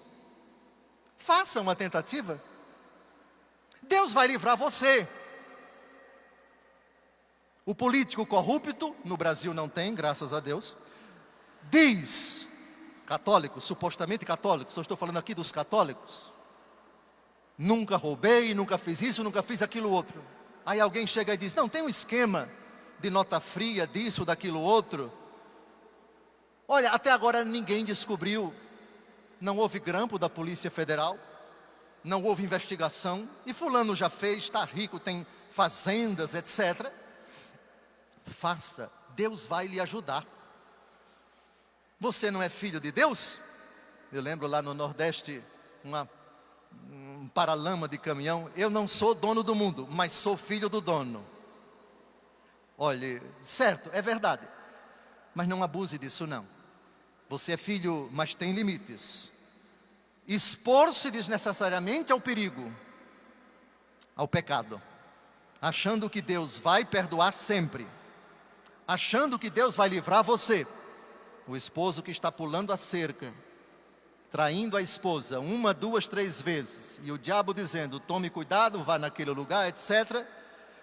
Faça uma tentativa. Deus vai livrar você. O político corrupto, no Brasil não tem, graças a Deus, diz, católicos, supostamente católicos, só estou falando aqui dos católicos: nunca roubei, nunca fiz isso, nunca fiz aquilo outro. Aí alguém chega e diz: não, tem um esquema de nota fria, disso, daquilo outro. Olha, até agora ninguém descobriu, não houve grampo da Polícia Federal, não houve investigação, e fulano já fez, está rico, tem fazendas, etc. Faça, Deus vai lhe ajudar. Você não é filho de Deus? Eu lembro lá no Nordeste, um paralama de caminhão: eu não sou dono do mundo, mas sou filho do dono. Olhe, certo, é verdade, mas não abuse disso não. Você é filho, mas tem limites. Expor-se desnecessariamente ao perigo, ao pecado, achando que Deus vai perdoar sempre, achando que Deus vai livrar você. O esposo que está pulando a cerca, traindo a esposa 1, 2, 3 vezes, e o diabo dizendo: tome cuidado, vá naquele lugar, etc.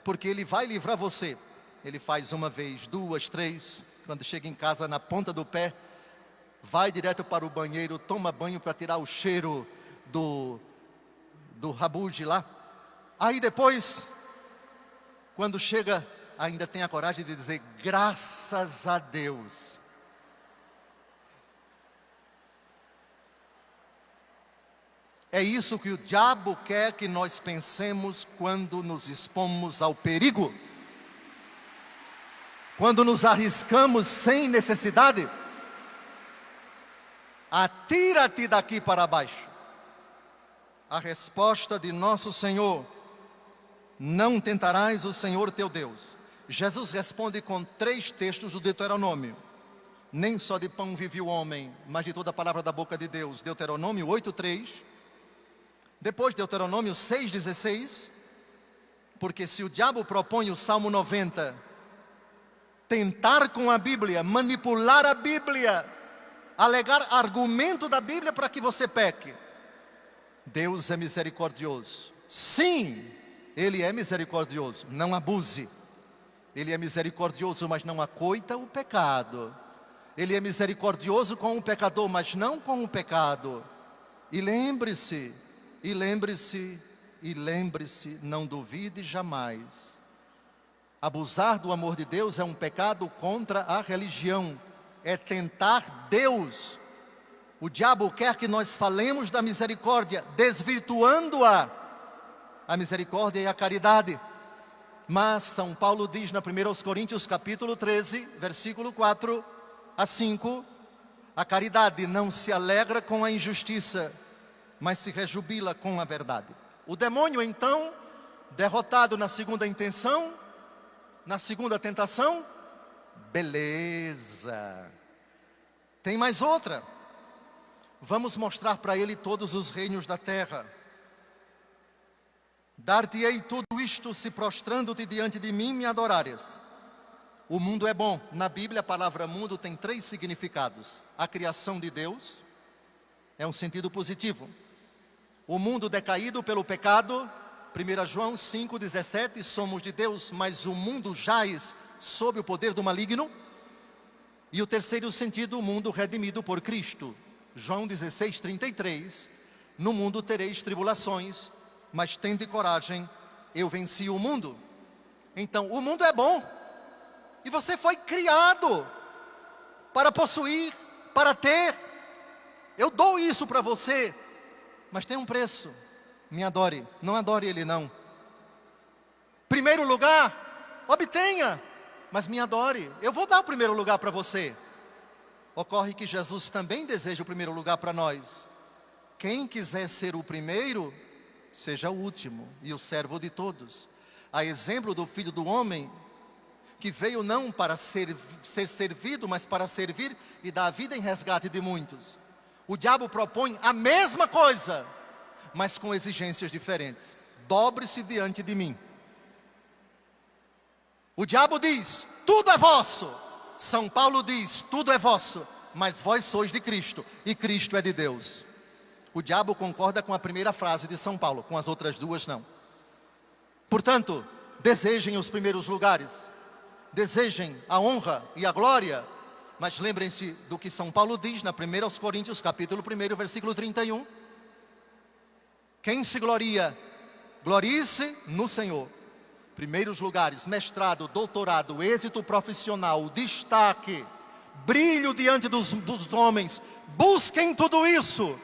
Porque ele vai livrar você. Ele faz 1 vez, 2, 3, quando chega em casa na ponta do pé, vai direto para o banheiro, toma banho para tirar o cheiro do rabuge lá. Aí depois, quando chega, ainda tem a coragem de dizer: graças a Deus. É isso que o diabo quer que nós pensemos quando nos expomos ao perigo. Quando nos arriscamos sem necessidade. Atira-te daqui para baixo. A resposta de nosso Senhor: não tentarás o Senhor teu Deus. Jesus responde com 3 textos do Deuteronômio. Nem só de pão vive o homem, mas de toda a palavra da boca de Deus. Deuteronômio 8:3. Depois Deuteronômio 6:16. Porque se o diabo propõe o Salmo 90, tentar com a Bíblia, manipular a Bíblia, alegar argumento da Bíblia para que você peque, Deus é misericordioso. Sim, Ele é misericordioso, não abuse. Ele é misericordioso, mas não acoita o pecado. Ele é misericordioso com o pecador, mas não com o pecado. E lembre-se, não duvide jamais. Abusar do amor de Deus é um pecado contra a religião. É tentar Deus. O diabo quer que nós falemos da misericórdia, desvirtuando-a. A misericórdia e a caridade. Mas São Paulo diz na 1 Coríntios capítulo 13, versículo 4 a 5, a caridade não se alegra com a injustiça, mas se rejubila com a verdade. O demônio então, derrotado na segunda intenção, na segunda tentação, beleza. Tem mais outra. Vamos mostrar para ele todos os reinos da terra. Dar-te-ei tudo isto se prostrando-te diante de mim me adorares. O mundo é bom. Na Bíblia, a palavra mundo tem 3 significados. A criação de Deus é um sentido positivo. O mundo decaído pelo pecado, 1 João 5,17, somos de Deus, mas o mundo jaz sob o poder do maligno. E o terceiro sentido, o mundo redimido por Cristo. João 16,33, no mundo tereis tribulações, mas tende coragem, eu venci o mundo. Então, o mundo é bom. E você foi criado para possuir, para ter. Eu dou isso para você, mas tem um preço. Me adore, não adore ele não. Primeiro lugar, obtenha, mas me adore. Eu vou dar o primeiro lugar para você. Ocorre que Jesus também deseja o primeiro lugar para nós. Quem quiser ser o primeiro, seja o último e o servo de todos. A exemplo do Filho do Homem, que veio não para ser servido, mas para servir e dar a vida em resgate de muitos. O diabo propõe a mesma coisa, mas com exigências diferentes. Dobre-se diante de mim. O diabo diz, tudo é vosso. São Paulo diz, tudo é vosso, mas vós sois de Cristo, e Cristo é de Deus. O diabo concorda com a primeira frase de São Paulo, com as outras duas não. Portanto, desejem os primeiros lugares. Desejem a honra e a glória, mas lembrem-se do que São Paulo diz na 1 Coríntios, capítulo 1, versículo 31. Quem se gloria, glorie-se no Senhor. Primeiros lugares, mestrado, doutorado, êxito profissional, destaque, brilho diante dos homens. Busquem tudo isso,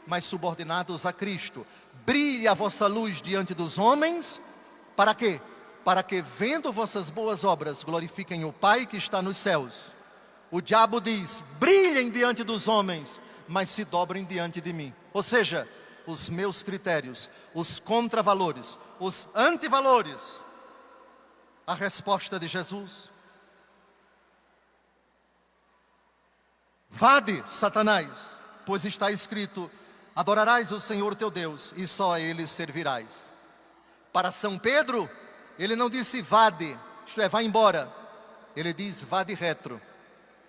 mas subordinados a Cristo. Brilhe a vossa luz diante dos homens, para quê? Para que, vendo vossas boas obras, glorifiquem o Pai que está nos céus. O diabo diz, brilhem diante dos homens, mas se dobrem diante de mim. Ou seja, os meus critérios, os contravalores, os antivalores. A resposta de Jesus. Vade, Satanás, pois está escrito, adorarás o Senhor teu Deus, e só a Ele servirás. Para São Pedro, ele não disse vade, isto é, vá embora. Ele diz vade retro.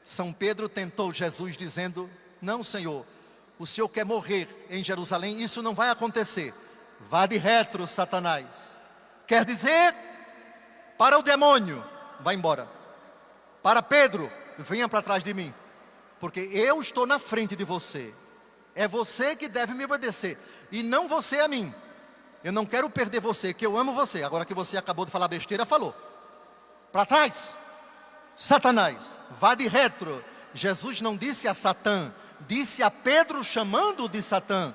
São Pedro tentou Jesus dizendo, não Senhor, o Senhor quer morrer em Jerusalém, isso não vai acontecer. Vade retro, Satanás. Quer dizer, para o demônio, vá embora. Para Pedro, venha para trás de mim, porque eu estou na frente de você. É você que deve me obedecer, e não você a mim. Eu não quero perder você, que eu amo você. Agora que você acabou de falar besteira, falou. Para trás, Satanás, vá de retro. Jesus não disse a Satã, disse a Pedro chamando de Satã.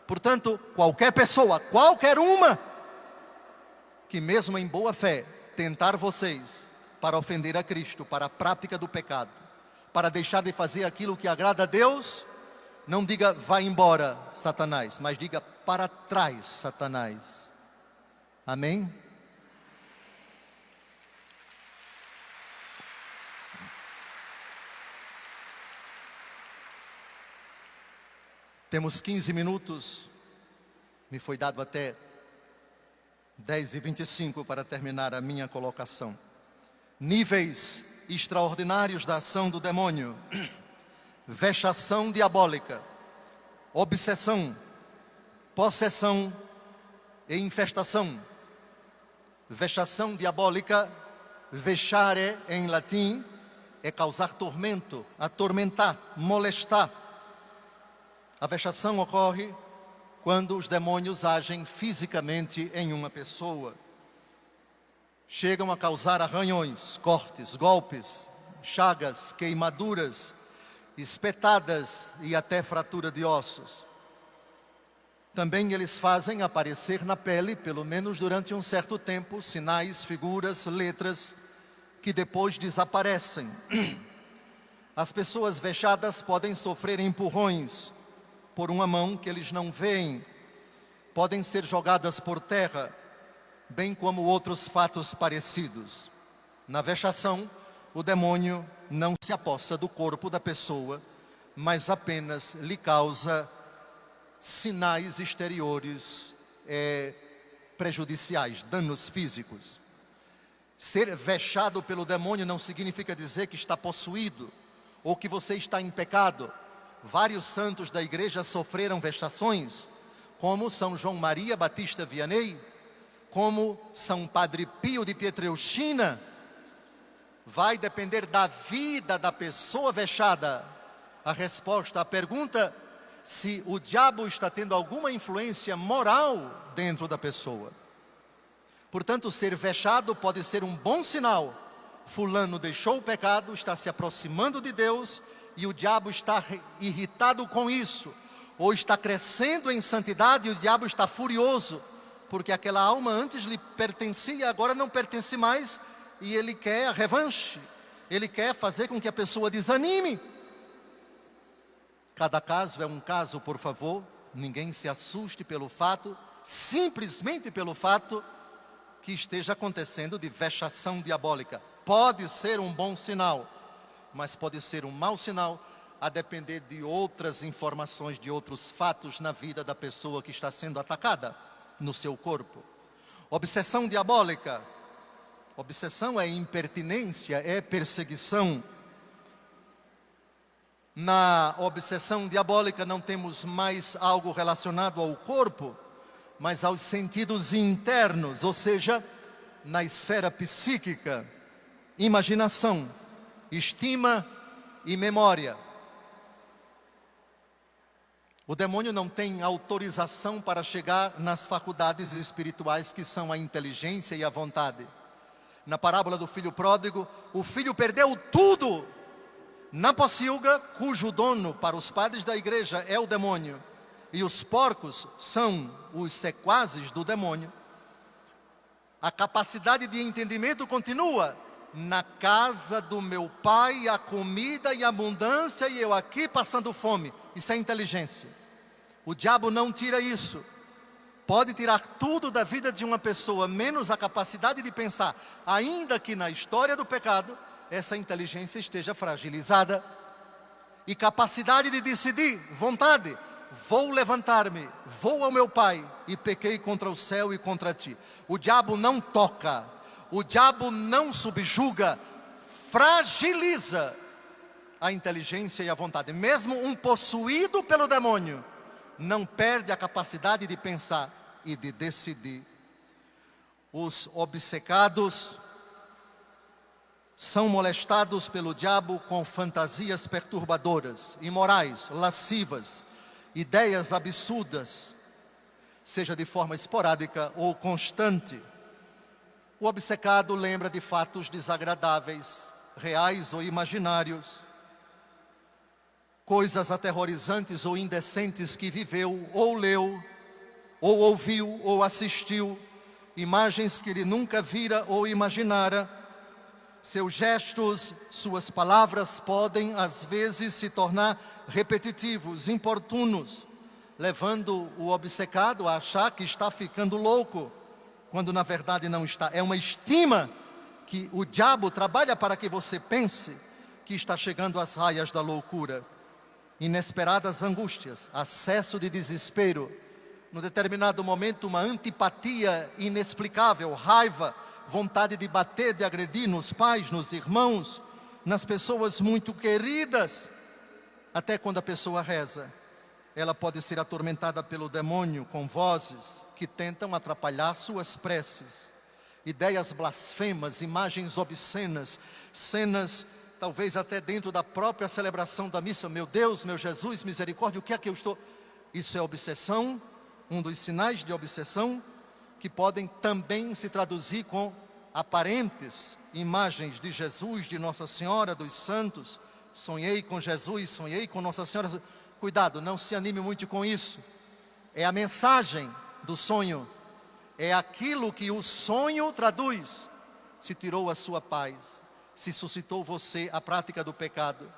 Portanto, qualquer pessoa, qualquer uma, que mesmo em boa fé, tentar vocês para ofender a Cristo, para a prática do pecado, para deixar de fazer aquilo que agrada a Deus, não diga, vá embora, Satanás, mas diga, para trás, Satanás. Amém? Temos 15 minutos, me foi dado até 10h25 para terminar a minha colocação. Níveis extraordinários da ação do demônio. Vexação diabólica, obsessão, possessão e infestação. Vexação diabólica, vexare em latim, é causar tormento, atormentar, molestar. A vexação ocorre quando os demônios agem fisicamente em uma pessoa. Chegam a causar arranhões, cortes, golpes, chagas, queimaduras, espetadas e até fratura de ossos. Também eles fazem aparecer na pele, pelo menos durante um certo tempo, sinais, figuras, letras, que depois desaparecem. As pessoas vexadas podem sofrer empurrões por uma mão que eles não veem, podem ser jogadas por terra, bem como outros fatos parecidos. Na vexação, o demônio não se apossa do corpo da pessoa, mas apenas lhe causa sinais exteriores prejudiciais, danos físicos. Ser vexado pelo demônio não significa dizer que está possuído ou que você está em pecado. Vários santos da igreja sofreram vexações, como São João Maria Batista Vianney, como São Padre Pio de Pietrelcina. Vai depender da vida da pessoa vexada a resposta à pergunta se o diabo está tendo alguma influência moral dentro da pessoa. Portanto, ser vexado pode ser um bom sinal. Fulano deixou o pecado, está se aproximando de Deus e o diabo está irritado com isso. Ou está crescendo em santidade e o diabo está furioso, porque aquela alma antes lhe pertencia, agora não pertence mais e ele quer a revanche. Ele quer fazer com que a pessoa desanime. Cada caso é um caso, por favor. Ninguém se assuste pelo fato, simplesmente pelo fato que esteja acontecendo de vexação diabólica. Pode ser um bom sinal, mas pode ser um mau sinal, a depender de outras informações, de outros fatos na vida da pessoa que está sendo atacada no seu corpo. Obsessão diabólica. Obsessão é impertinência, é perseguição. Na obsessão diabólica não temos mais algo relacionado ao corpo, mas aos sentidos internos, ou seja, na esfera psíquica, imaginação, estima e memória. O demônio não tem autorização para chegar nas faculdades espirituais que são a inteligência e a vontade. Na parábola do filho pródigo, o filho perdeu tudo na pocilga, cujo dono para os padres da igreja é o demônio, e os porcos são os sequazes do demônio. A capacidade de entendimento continua. Na casa do meu pai há comida e abundância e eu aqui passando fome. Isso é inteligência. O diabo não tira isso. Pode tirar tudo da vida de uma pessoa, menos a capacidade de pensar, ainda que na história do pecado essa inteligência esteja fragilizada. E capacidade de decidir, vontade. Vou levantar-me, vou ao meu pai e pequei contra o céu e contra ti. O diabo não toca, o diabo não subjuga, fragiliza a inteligência e a vontade. Mesmo um possuído pelo demônio não perde a capacidade de pensar e de decidir. Os obcecados são molestados pelo diabo com fantasias perturbadoras, imorais, lascivas, ideias absurdas, seja de forma esporádica ou constante. O obcecado lembra de fatos desagradáveis, reais ou imaginários, coisas aterrorizantes ou indecentes que viveu, ou leu, ou ouviu, ou assistiu, imagens que ele nunca vira ou imaginara. Seus gestos, suas palavras podem às vezes se tornar repetitivos, importunos, levando o obcecado a achar que está ficando louco, quando na verdade não está. É uma estima que o diabo trabalha para que você pense que está chegando às raias da loucura. Inesperadas angústias, acesso de desespero, no determinado momento uma antipatia inexplicável, raiva, vontade de bater, de agredir nos pais, nos irmãos, nas pessoas muito queridas. Até quando a pessoa reza, ela pode ser atormentada pelo demônio com vozes que tentam atrapalhar suas preces. Ideias blasfemas, imagens obscenas, cenas talvez até dentro da própria celebração da missa. Meu Deus, meu Jesus, misericórdia, o que é que eu estou... Isso é obsessão, um dos sinais de obsessão, que podem também se traduzir com aparentes imagens de Jesus, de Nossa Senhora, dos santos. Sonhei com Jesus, sonhei com Nossa Senhora. Cuidado, não se anime muito com isso. É a mensagem do sonho, é aquilo que o sonho traduz. Se tirou a sua paz, se suscitou você à prática do pecado,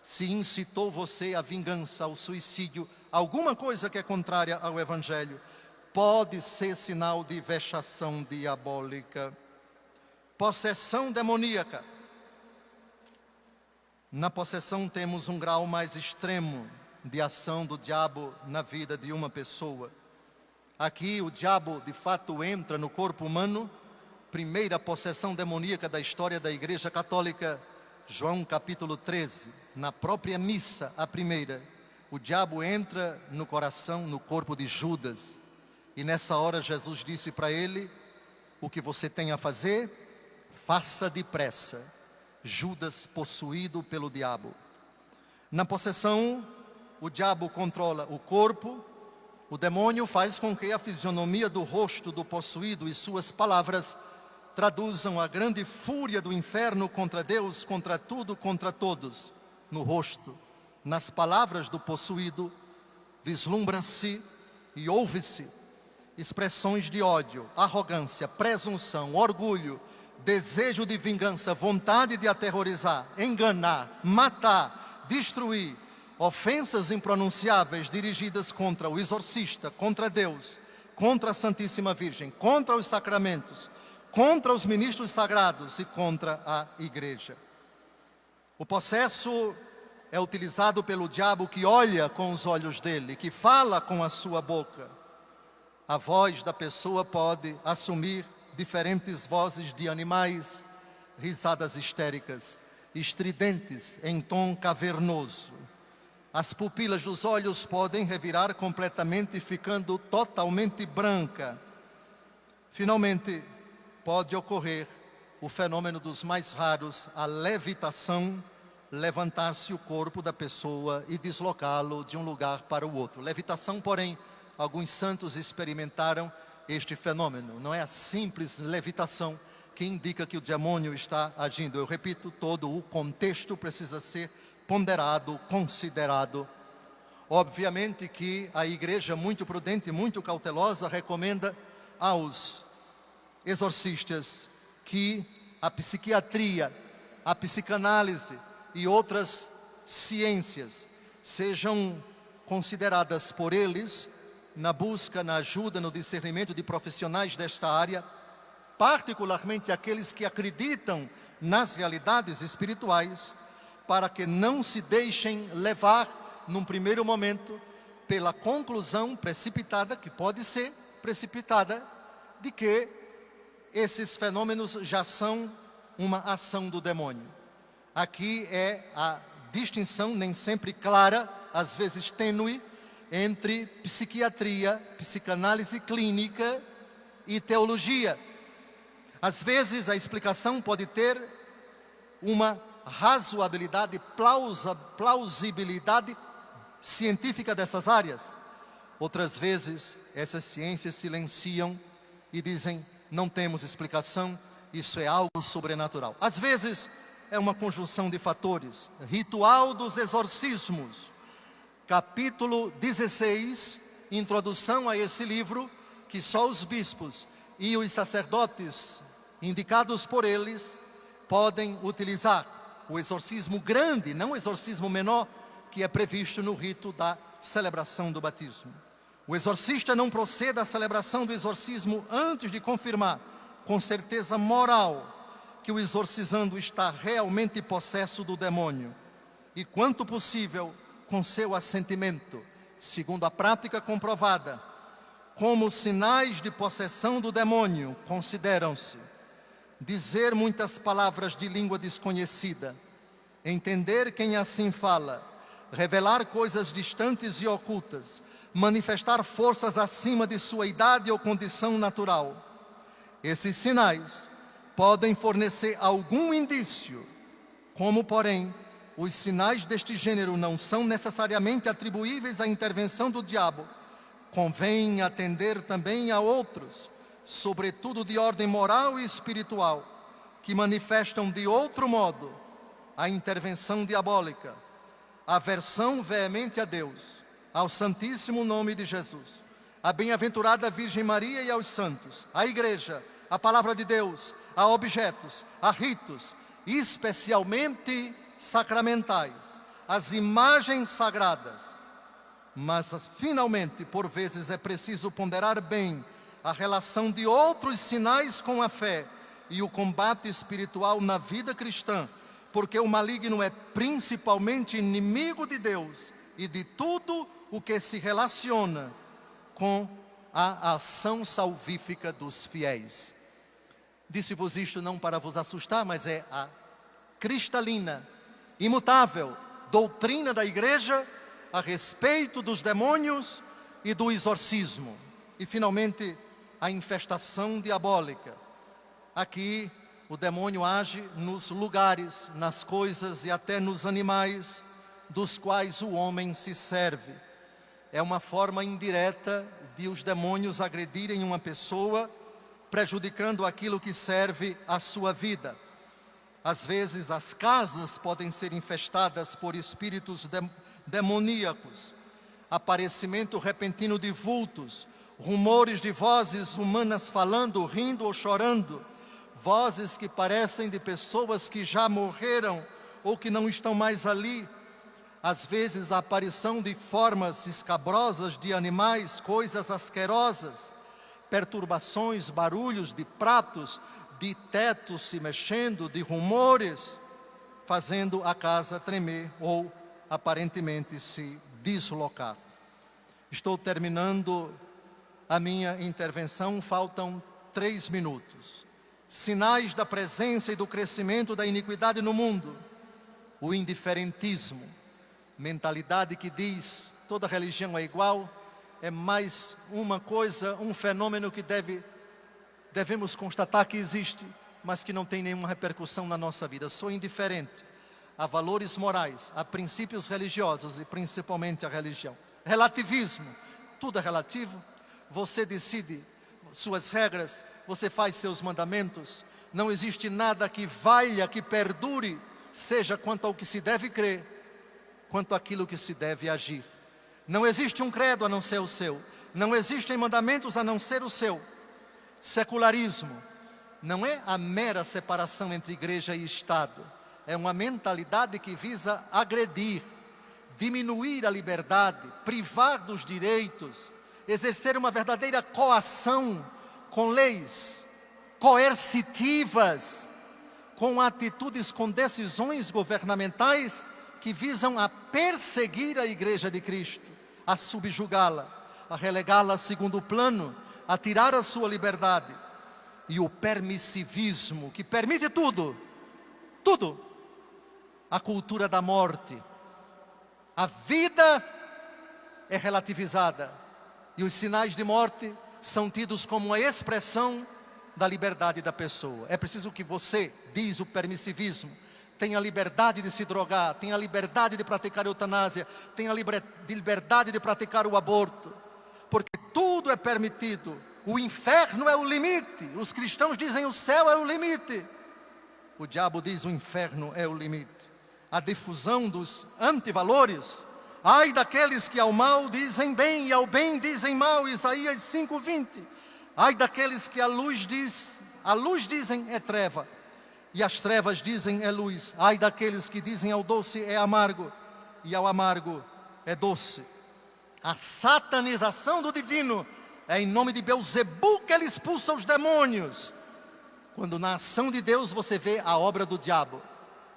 se incitou você à vingança, ao suicídio, alguma coisa que é contrária ao Evangelho, pode ser sinal de vexação diabólica. Possessão demoníaca. Na possessão temos um grau mais extremo de ação do diabo na vida de uma pessoa. Aqui o diabo de fato entra no corpo humano primeira possessão demoníaca da história da Igreja Católica, João capítulo 13, na própria missa, a primeira, o diabo entra no coração, no corpo de Judas. E nessa hora Jesus disse para ele: o que você tem a fazer, faça depressa. Judas possuído pelo diabo. Na possessão, o diabo controla o corpo, o demônio faz com que a fisionomia do rosto do possuído e suas palavras traduzam a grande fúria do inferno contra Deus, contra tudo, contra todos. No rosto, nas palavras do possuído, vislumbra-se e ouve-se expressões de ódio, arrogância, presunção, orgulho, desejo de vingança, vontade de aterrorizar, enganar, matar, destruir, ofensas impronunciáveis dirigidas contra o exorcista, contra Deus, contra a Santíssima Virgem, contra os sacramentos, contra os ministros sagrados e contra a igreja. O possesso é utilizado pelo diabo que olha com os olhos dele, que fala com a sua boca. A voz da pessoa pode assumir diferentes vozes de animais, risadas histéricas, estridentes em tom cavernoso. As pupilas dos olhos podem revirar completamente, ficando totalmente branca. Finalmente, pode ocorrer o fenômeno dos mais raros, a levitação, levantar-se o corpo da pessoa e deslocá-lo de um lugar para o outro. Levitação, porém, alguns santos experimentaram este fenômeno. Não é a simples levitação que indica que o demônio está agindo. Eu repito, todo o contexto precisa ser ponderado, considerado. Obviamente que a igreja, muito prudente, muito cautelosa, recomenda aos exorcistas que a psiquiatria, a psicanálise e outras ciências sejam consideradas por eles na busca, na ajuda, no discernimento de profissionais desta área, particularmente aqueles que acreditam nas realidades espirituais, para que não se deixem levar, num primeiro momento, pela conclusão precipitada, que pode ser precipitada, de que esses fenômenos já são uma ação do demônio. Aqui é a distinção, nem sempre clara, às vezes tênue, entre psiquiatria, psicanálise clínica e teologia. Às vezes a explicação pode ter uma razoabilidade, plausibilidade científica dessas áreas. Outras vezes essas ciências silenciam e dizem: não temos explicação, isso é algo sobrenatural. Às vezes é uma conjunção de fatores. Ritual dos exorcismos, capítulo 16, introdução a esse livro, que só os bispos e os sacerdotes indicados por eles podem utilizar. O exorcismo grande, não o exorcismo menor, que é previsto no rito da celebração do batismo. O exorcista não procede à celebração do exorcismo antes de confirmar, com certeza moral, que o exorcizando está realmente possesso do demônio. E quanto possível, com seu assentimento, segundo a prática comprovada, como sinais de possessão do demônio, consideram-se dizer muitas palavras de língua desconhecida, entender quem assim fala, revelar coisas distantes e ocultas, manifestar forças acima de sua idade ou condição natural. Esses sinais podem fornecer algum indício, como, porém, os sinais deste gênero não são necessariamente atribuíveis à intervenção do diabo. Convém atender também a outros, sobretudo de ordem moral e espiritual, que manifestam de outro modo a intervenção diabólica, a aversão veemente a Deus, ao santíssimo nome de Jesus, a bem-aventurada Virgem Maria e aos santos, à igreja, à palavra de Deus, a objetos, a ritos, especialmente sacramentais, as imagens sagradas. Mas, finalmente, por vezes é preciso ponderar bem a relação de outros sinais com a fé e o combate espiritual na vida cristã, porque o maligno é principalmente inimigo de Deus e de tudo o que se relaciona com a ação salvífica dos fiéis. Disse-vos isto não para vos assustar, mas é a cristalina, imutável doutrina da igreja a respeito dos demônios e do exorcismo. E finalmente, a infestação diabólica. Aqui o demônio age nos lugares, nas coisas e até nos animais dos quais o homem se serve. É uma forma indireta de os demônios agredirem uma pessoa, prejudicando aquilo que serve à sua vida. Às vezes as casas podem ser infestadas por espíritos demoníacos, aparecimento repentino de vultos, rumores de vozes humanas falando, rindo ou chorando, vozes que parecem de pessoas que já morreram ou que não estão mais ali. Às vezes a aparição de formas escabrosas de animais, coisas asquerosas, perturbações, barulhos de pratos, de tetos se mexendo, de rumores, fazendo a casa tremer ou aparentemente se deslocar. Estou terminando a minha intervenção, faltam 3 minutos. Sinais da presença e do crescimento da iniquidade no mundo. O indiferentismo, mentalidade que diz toda religião é igual, é mais uma coisa, um fenômeno que devemos constatar que existe, mas que não tem nenhuma repercussão na nossa vida. Sou indiferente a valores morais, a princípios religiosos e principalmente a religião. Relativismo, tudo é relativo. Você decide suas regras, você faz seus mandamentos. Não existe nada que valha, que perdure, seja quanto ao que se deve crer, quanto àquilo que se deve agir. Não existe um credo a não ser o seu. Não existem mandamentos a não ser o seu. Secularismo não é a mera separação entre igreja e Estado. É uma mentalidade que visa agredir, diminuir a liberdade, privar dos direitos, exercer uma verdadeira coação com leis coercitivas, com atitudes, com decisões governamentais que visam a perseguir a Igreja de Cristo, a subjugá-la, a relegá-la a segundo plano, a tirar a sua liberdade. E o permissivismo, que permite tudo, tudo. A cultura da morte. A vida é relativizada e os sinais de morte são tidos como uma expressão da liberdade da pessoa. É preciso que você, diz o permissivismo, tenha a liberdade de se drogar, tenha a liberdade de praticar a eutanásia, tenha a liberdade de praticar o aborto, porque tudo é permitido. O inferno é o limite. Os cristãos dizem o céu é o limite. O diabo diz o inferno é o limite. A difusão dos antivalores. Ai daqueles que ao mal dizem bem e ao bem dizem mal, Isaías 5:20. Ai daqueles que a luz dizem é treva, e as trevas dizem é luz. Ai daqueles que dizem ao doce é amargo, e ao amargo é doce. A satanização do divino é em nome de Belzebu que ele expulsa os demônios. Quando na ação de Deus você vê a obra do diabo.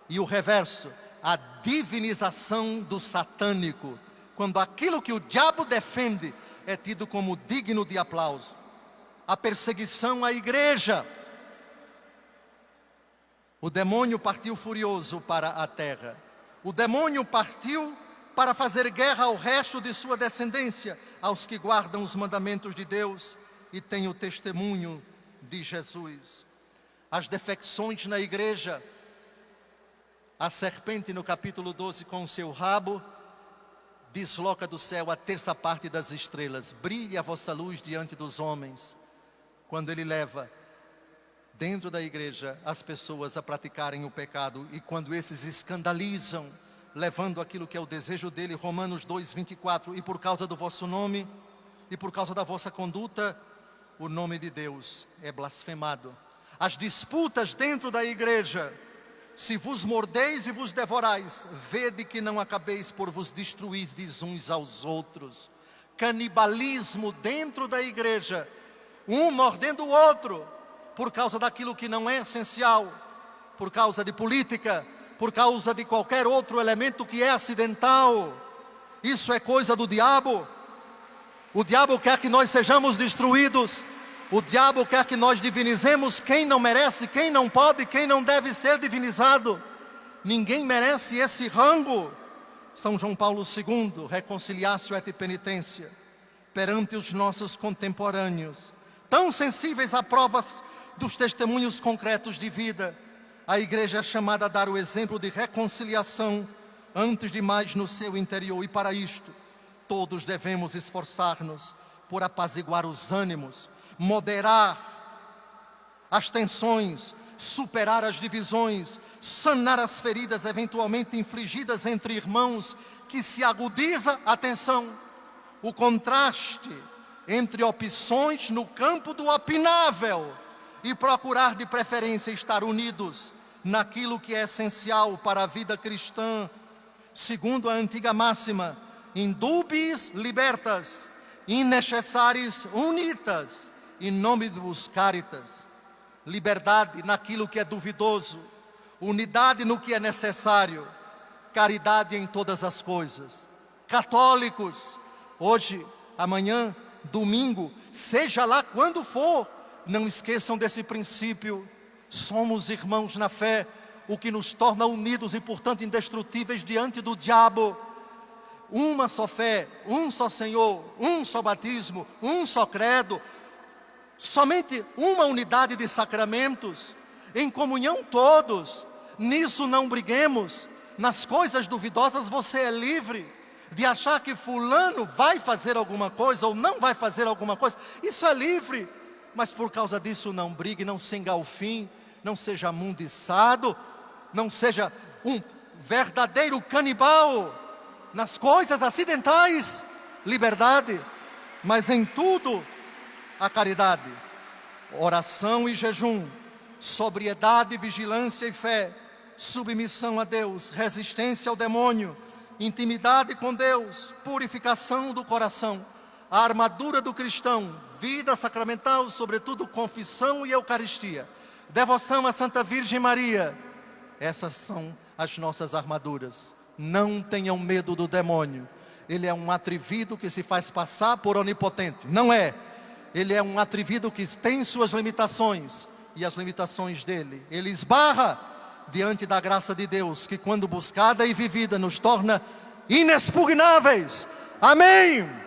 E o reverso, a divinização do satânico, quando aquilo que o diabo defende é tido como digno de aplauso. A perseguição à igreja. O demônio partiu furioso para a terra. O demônio partiu para fazer guerra ao resto de sua descendência, aos que guardam os mandamentos de Deus e têm o testemunho de Jesus. As defecções na igreja. A serpente no capítulo 12 com o seu rabo desloca do céu a terça parte das estrelas. Brilhe a vossa luz diante dos homens. Quando ele leva dentro da igreja as pessoas a praticarem o pecado, e quando esses escandalizam, levando aquilo que é o desejo dele, Romanos 2:24, e por causa do vosso nome, e por causa da vossa conduta, o nome de Deus é blasfemado. As disputas dentro da igreja. Se vos mordeis e vos devorais, vede que não acabeis por vos destruir uns aos outros. Canibalismo dentro da igreja, um mordendo o outro, por causa daquilo que não é essencial, por causa de política, por causa de qualquer outro elemento que é acidental. Isso é coisa do diabo. O diabo quer que nós sejamos destruídos O diabo quer que nós divinizemos quem não merece, quem não pode, quem não deve ser divinizado. Ninguém merece esse rango. São João Paulo II, reconciliatio et penitência, perante os nossos contemporâneos, tão sensíveis a provas dos testemunhos concretos de vida. A igreja é chamada a dar o exemplo de reconciliação, antes de mais no seu interior. E para isto, todos devemos esforçar-nos por apaziguar os ânimos, moderar as tensões, superar as divisões, sanar as feridas eventualmente infligidas entre irmãos, que se agudiza a tensão, o contraste entre opções no campo do opinável e procurar de preferência estar unidos naquilo que é essencial para a vida cristã, segundo a antiga máxima, in dubiis libertas, in necessaris unitas, in nomibus caritas. Liberdade naquilo que é duvidoso, unidade no que é necessário, caridade em todas as coisas. Católicos, hoje, amanhã, domingo, seja lá quando for, não esqueçam desse princípio. Somos irmãos na fé, o que nos torna unidos e, portanto, indestrutíveis diante do diabo. Uma só fé, um só Senhor, um só batismo, um só credo, somente uma unidade de sacramentos, em comunhão todos. Nisso não briguemos. Nas coisas duvidosas você é livre de achar que fulano vai fazer alguma coisa ou não vai fazer alguma coisa. Isso é livre, mas por causa disso não brigue, não se engalfim, não seja amundiçado, não seja um verdadeiro canibal nas coisas acidentais. Liberdade, mas em tudo a caridade, oração e jejum, sobriedade, vigilância e fé, submissão a Deus, resistência ao demônio, intimidade com Deus, purificação do coração, a armadura do cristão, vida sacramental, sobretudo confissão e Eucaristia, devoção à Santa Virgem Maria. Essas são as nossas armaduras. Não tenham medo do demônio. Ele é um atrevido que se faz passar por onipotente. Não é. Ele é um atrevido que tem suas limitações, e as limitações dele, ele esbarra diante da graça de Deus, que quando buscada e vivida nos torna inexpugnáveis. Amém!